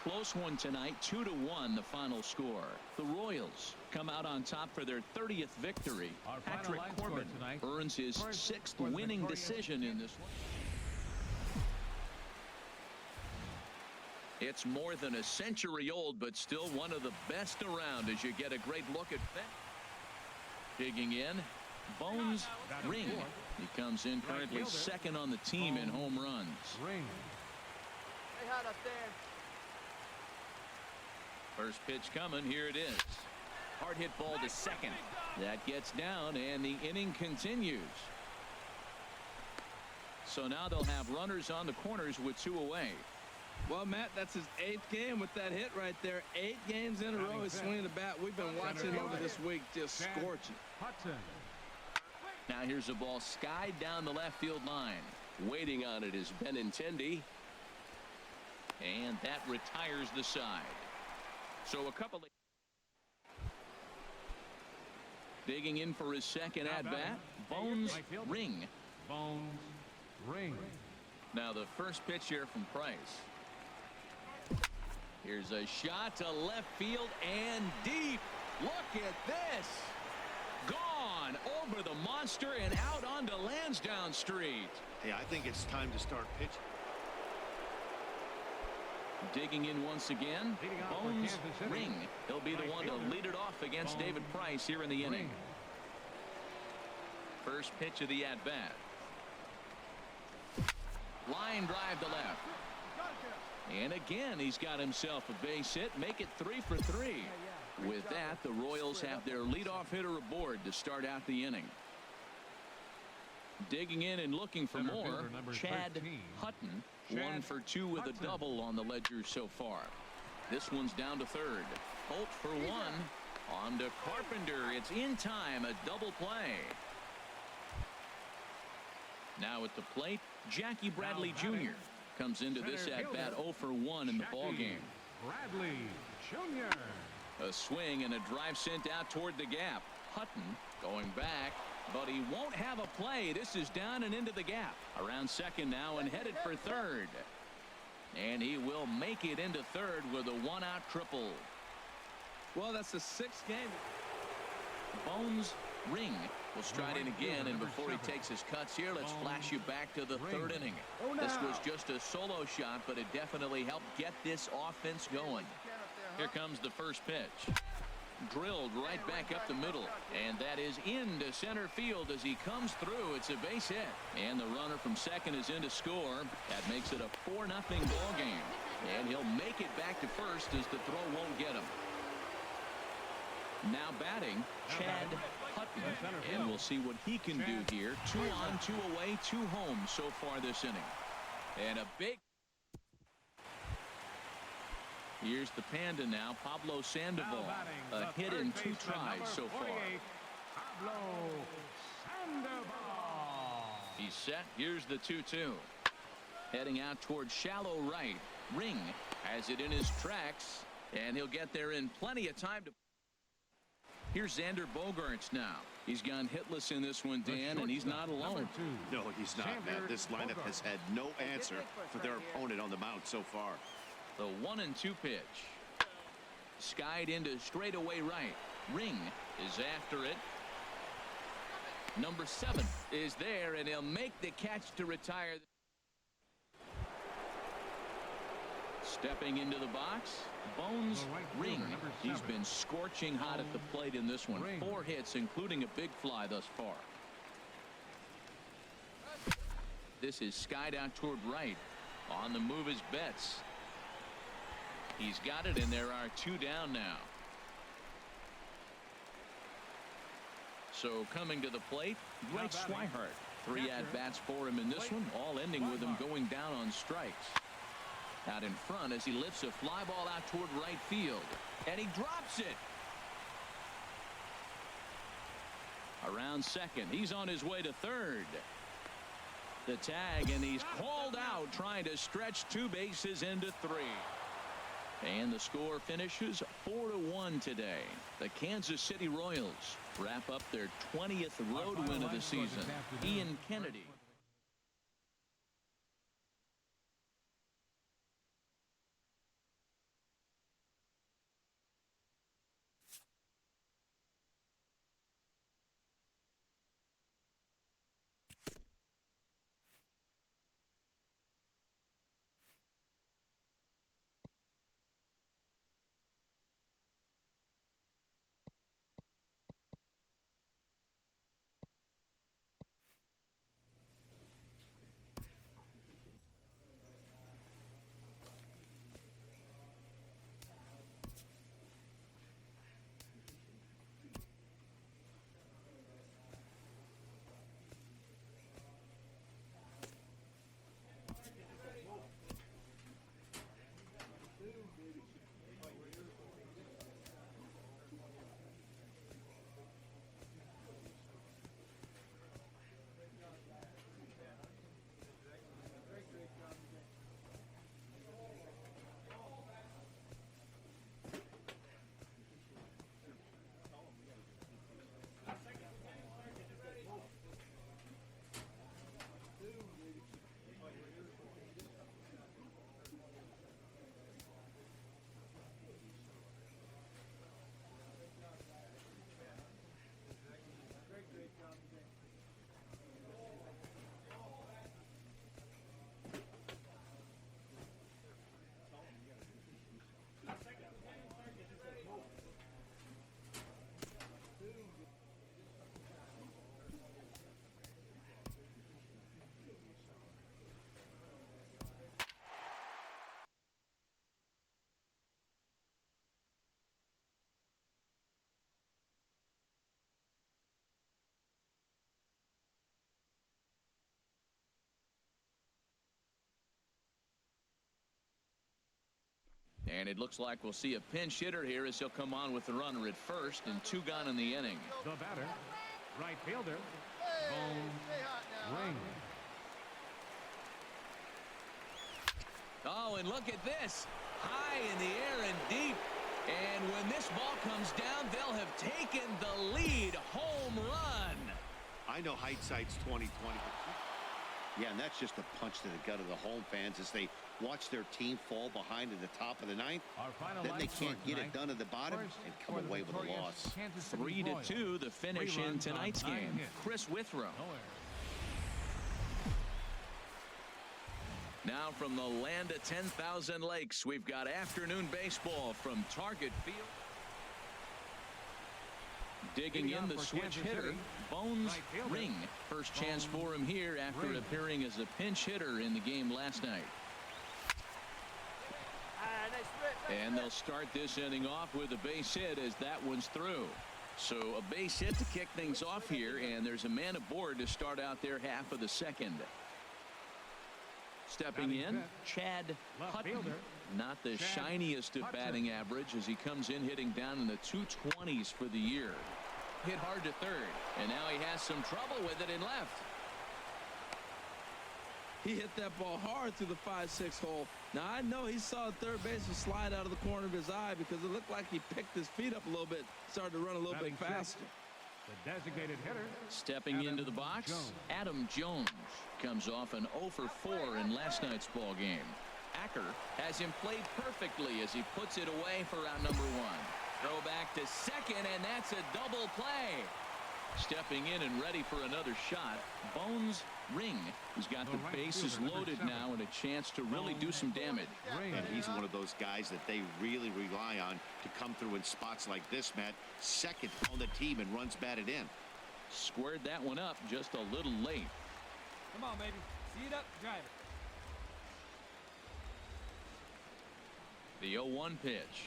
Close one tonight, 2-1 the final score. The Royals come out on top for their 30th victory. Patrick Corbin earns his 6th winning decision in this one. It's more than a century old, but still one of the best around as you get a great look at that. Digging in, Bones Ring. He comes in currently second on the team in home runs. Ring. Stay hot up there. First pitch coming. Here it is. Hard hit ball to second. That gets down, and the inning continues. So now they'll have runners on the corners with 2 away. Well, Matt, that's his 8th game with that hit right there. 8 games in a row he's swinging the bat. We've been watching over this week, just scorching. Hudson. Now here's a ball skied down the left field line. Waiting on it is Benintendi. And that retires the side. So a couple of... Digging in for his second at-bat, Bones Ring. Bones Ring. Now the first pitch here from Price. Here's a shot to left field and deep. Look at this. Gone over the monster and out onto Lansdowne Street. Hey, I think it's time to start pitching. Digging in once again, Bones Ring. He'll be the one to lead it off against David Price here in the inning. First pitch of the at-bat. Line drive to left. And again, he's got himself a base hit. Make it 3 for 3. With that, the Royals have their leadoff hitter aboard to start out the inning. Digging in and looking for more, Chad Hutton. 1 for 2 with a double on the ledger so far. This one's down to third. Holt for 1. On to Carpenter. It's in time, a double play. Now at the plate, Jackie Bradley Jr. comes into this at-bat 0 for 1 in the ballgame. Bradley Jr. A swing and a drive sent out toward the gap. Hutton going back, but he won't have a play. This is down and into the gap. Around second now and headed for third. And he will make it into third with a 1-out triple. Well, that's the 6th game. Bones Ring will stride in again, and before he takes his cuts here, let's flash you back to the third inning. This was just a solo shot, but it definitely helped get this offense going. Here comes the first pitch. Drilled right back up the middle, and that is into center field as he comes through. It's a base hit, and the runner from second is in to score. That makes it a 4-0 ball game, and he'll make it back to first as the throw won't get him. Now batting, Chad Hutton, and we'll see what he can do here. 2 on, 2 away, 2 home so far this inning, and a big... Here's the Panda now, Pablo Sandoval. A hit in 2 tries so far. Pablo Sandoval. He's set. Here's the 2-2. Heading out towards shallow right. Ring has it in his tracks, and he'll get there in plenty of time to... Here's Xander Bogaerts now. He's gone hitless in this one, Dan, and he's not alone. No, he's not, Matt. This lineup has had no answer for their opponent on the mound so far. The 1-2 pitch. Skied into straightaway right. Ring is after it. Number 7 is there, and he'll make the catch to retire. Stepping into the box, Bones Ring. He's been scorching hot at the plate in this one. 4 hits, including a big fly thus far. This is skied out toward right. On the move is Betts. He's got it, and there are 2 down now. So coming to the plate, Blake Swihart. 3 at-bats for him in this one, all ending with him going down on strikes. Out in front as he lifts a fly ball out toward right field. And he drops it. Around second. He's on his way to third. The tag, and he's called out trying to stretch two bases into three. And the score finishes 4-1 today. The Kansas City Royals wrap up their 20th road win of the season. Ian Kennedy. And it looks like we'll see a pinch hitter here as he'll come on with the runner at first and 2 gone in the inning. The batter, right fielder, Ring. Oh, and look at this. High in the air and deep. And when this ball comes down, they'll have taken the lead. Home run. I know hindsight's 20/20. Yeah, and that's just a punch to the gut of the home fans as they watch their team fall behind at the top of the ninth. Then they can't get it done at the bottom and come away with a loss. 3-2, the finish in tonight's game. Chris Withrow. Now from the land of 10,000 lakes, we've got afternoon baseball from Target Field. Digging in the switch hitter, Bones Ring. First chance for him here after appearing as a pinch hitter in the game last night. And they'll start this inning off with a base hit as that one's through. So a base hit to kick things off here, and there's a man aboard to start out their half of the second. Stepping in, Chad Hutton. Not the shiniest of batting average as he comes in hitting down in the 220s for the year. Hit hard to third, and now he has some trouble with it in left. He hit that ball hard through the 5-6 hole. Now, I know he saw third baseman slide out of the corner of his eye because it looked like he picked his feet up a little bit, started to run a little bit faster. The designated hitter. Stepping into the box, Adam Jones comes off an 0 for 4 in last night's ball game. Acker has him played perfectly as he puts it away for round number 1. Throw back to second, and that's a double play. Stepping in and ready for another shot, Bones Ring, who's got the bases loaded now and a chance to really do some damage. And he's one of those guys that they really rely on to come through in spots like this, Matt. Second on the team and runs batted in. Squared that one up just a little late. Come on, baby. See it up, drive it. The 0-1 pitch.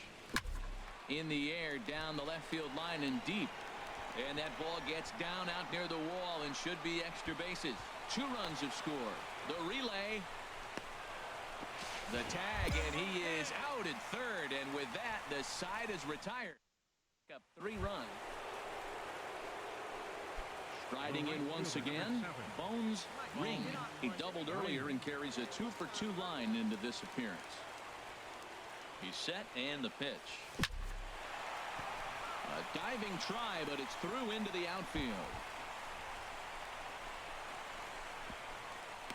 In the air, down the left field line and deep. And that ball gets down out near the wall and should be extra bases. 2 runs have scored. The relay. The tag, and he is out at third, and with that, the side is retired. Up 3 runs. Striding in once again, Bones Ring. He doubled earlier and carries a 2-for-2 line into this appearance. He's set, and the pitch. A diving try, but it's through into the outfield.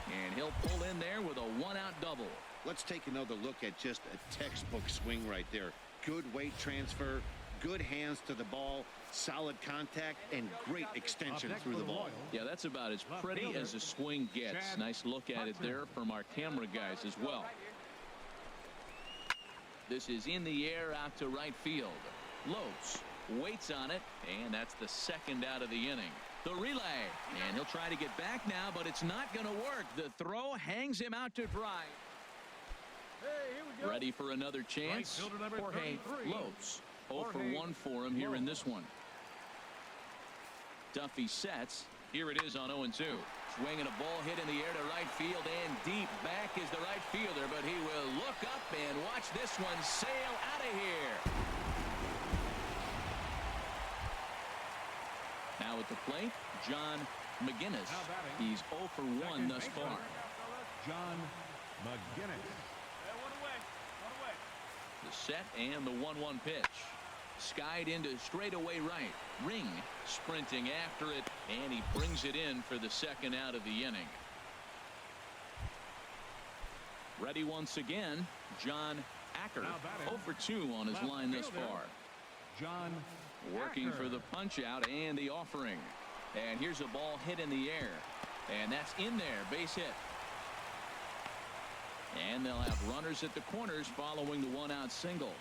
And he'll pull in there with a 1-out double. Let's take another look at just a textbook swing right there. Good weight transfer, good hands to the ball, solid contact, and great extension through the ball. Yeah, that's about as pretty as a swing gets. Nice look at it there from our camera guys as well. This is in the air out to right field. Lopes waits on it, and that's the 2nd out of the inning. The relay, and he'll try to get back now, but it's not going to work. The throw hangs him out to dry. Hey, here we go. Ready for another chance? Jorge Lopes. 0 for 1 for him here in this one. Duffy sets. Here it is on 0-2. Swinging a ball hit in the air to right field, and deep back is the right fielder, but he will look up and watch this one sail out of here. Now at the plate, John McGinnis. He's 0 for 1 thus far. John McGinnis. The set and the 1-1 pitch. Skied into straightaway right. Ring sprinting after it, and he brings it in for the 2nd out of the inning. Ready once again, John Acker. 0 for 2 on his line thus far. John Working for the punch out and the offering. And here's a ball hit in the air. And that's in there, base hit. And they'll have runners at the corners following the 1-out single.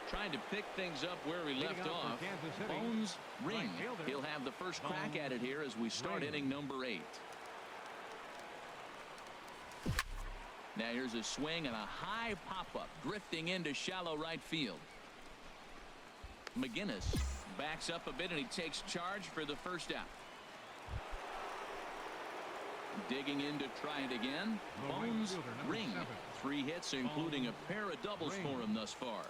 Trying to pick things up where we left off. Bones Ring. He'll have the first crack at it here as we start inning number 8. Now here's a swing and a high pop-up drifting into shallow right field. McGinnis backs up a bit, and he takes charge for the 1st out. Digging in to try it again. Bones Ring. 3 hits, including a pair of doubles for him thus far.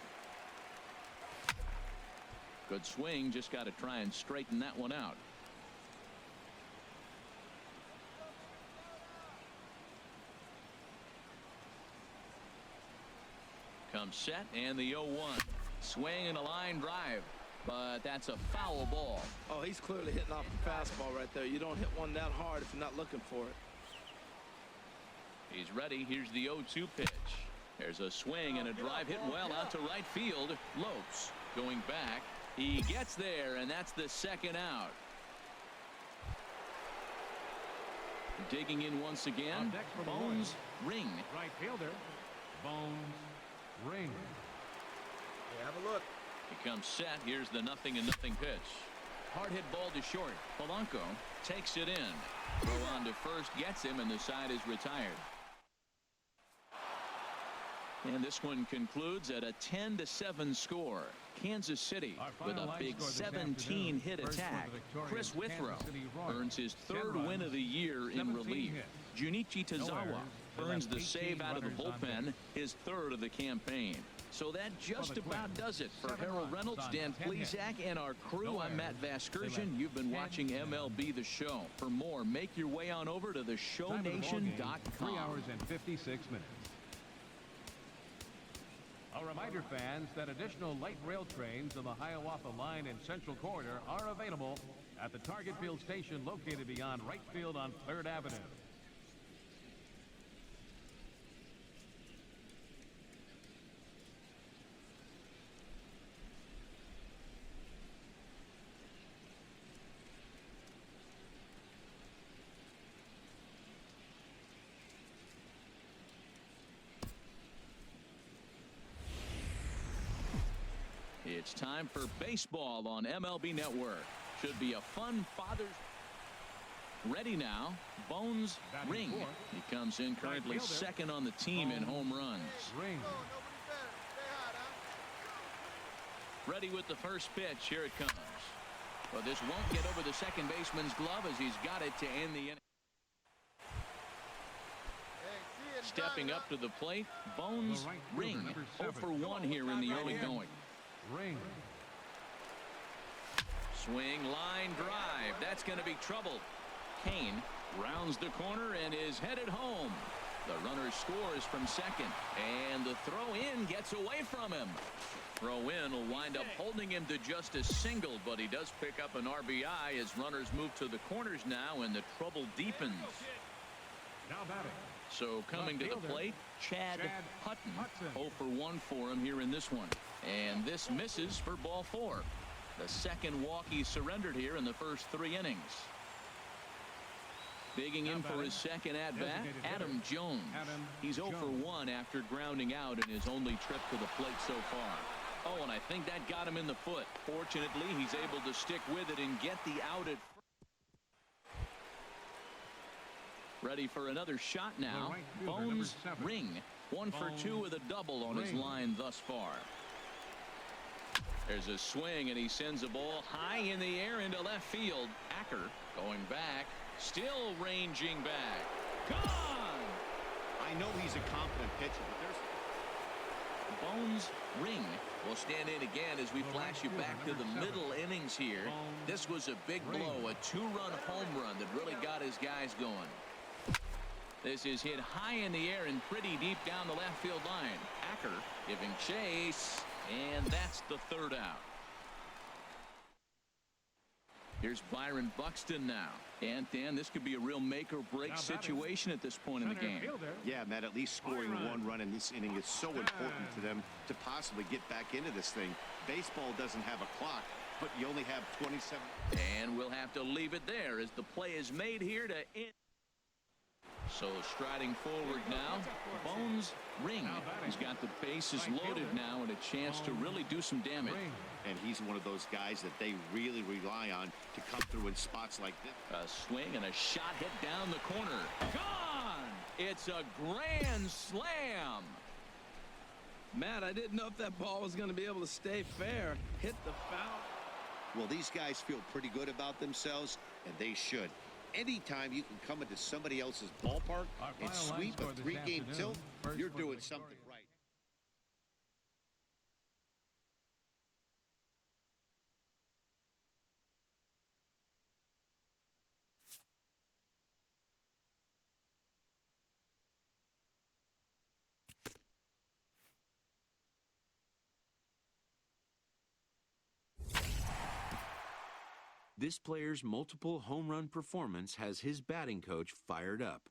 Good swing, just got to try and straighten that one out. Comes set, and the 0-1. Swing and a line drive, but that's a foul ball. Oh, he's clearly hitting off the fastball right there. You don't hit one that hard if you're not looking for it. He's ready. Here's the 0-2 pitch. There's a swing and a drive hit well out to right field. Lopes going back. He gets there, and that's the 2nd out. Digging in once again. Bones Ring. Right fielder, Bones Ring. Hey, have a look. He comes set. Here's the 0-0 pitch. Hard hit ball to short. Polanco takes it in. Throw on to first gets him, and the side is retired. And this one concludes at a 10-7 score. Kansas City with a big 17-hit attack. Chris Withrow earns his 3rd win of the year in relief. Junichi Tozawa earns the save out of the bullpen, his 3rd of the campaign. So that just about does it for Harold Reynolds, Dan Plesac, and our crew. I'm Matt Vasgersian. You've been watching MLB The Show. For more, make your way on over to theshownation.com. 3 hours and 56 minutes. A reminder, fans, that additional light rail trains on the Hiawatha Line and Central Corridor are available at the Target Field station located beyond right field on 3rd Avenue. It's time for baseball on MLB Network. Should be a fun Father's. Ready now, Bones Ring. He comes in currently 2nd on the team in home runs. Ring. Oh, nobody better. Stay hot, huh? Ready with the first pitch. Here it comes. Well, this won't get over the second baseman's glove as he's got it to end the inning. Hey, see stepping up to the plate. Bones right fielder, Ring. number 0 7. for 1 here in the early going. Ring. Swing, line drive. That's going to be trouble. Kane rounds the corner and is headed home. The runner scores from second, and the throw-in gets away from him. Throw-in will wind up holding him to just a single, but he does pick up an RBI as runners move to the corners now, and the trouble deepens. Now batting. So coming to the plate, Chad Hutton. 0 for 1 for him here in this one. And this misses for ball 4. The second walk he surrendered here in the first 3 innings. Digging in for his second at-bat, Adam Jones. He's 0 for 1 after grounding out in his only trip to the plate so far. Oh, and I think that got him in the foot. Fortunately, he's able to stick with it and get the out at first. Ready for another shot now. Bones Ring. 1 for 2 with a double on his line thus far. There's a swing, and he sends a ball high in the air into left field. Acker going back. Still ranging back. Gone! I know he's a confident pitcher, but there's... Bones Ring will stand in again as we flash you back to the middle innings here. This was a big blow, a 2-run home run that really got his guys going. This is hit high in the air and pretty deep down the left field line. Acker giving chase, and that's the 3rd out. Here's Byron Buxton now. And, Dan, this could be a real make-or-break situation at this point in the game. Yeah, Matt, at least scoring 1 run in this inning is so important to them to possibly get back into this thing. Baseball doesn't have a clock, but you only have 27. And we'll have to leave it there as the play is made here to end. So striding forward now, Bones Ring. He's got the bases loaded now and a chance to really do some damage. And he's one of those guys that they really rely on to come through in spots like this. A swing and a shot hit down the corner. Gone! It's a grand slam. Matt, I didn't know if that ball was going to be able to stay fair. Hit the foul. Well, these guys feel pretty good about themselves, and they should. Anytime you can come into somebody else's ballpark and sweep a 3-game tilt, you're doing something right. This player's multiple home run performance has his batting coach fired up.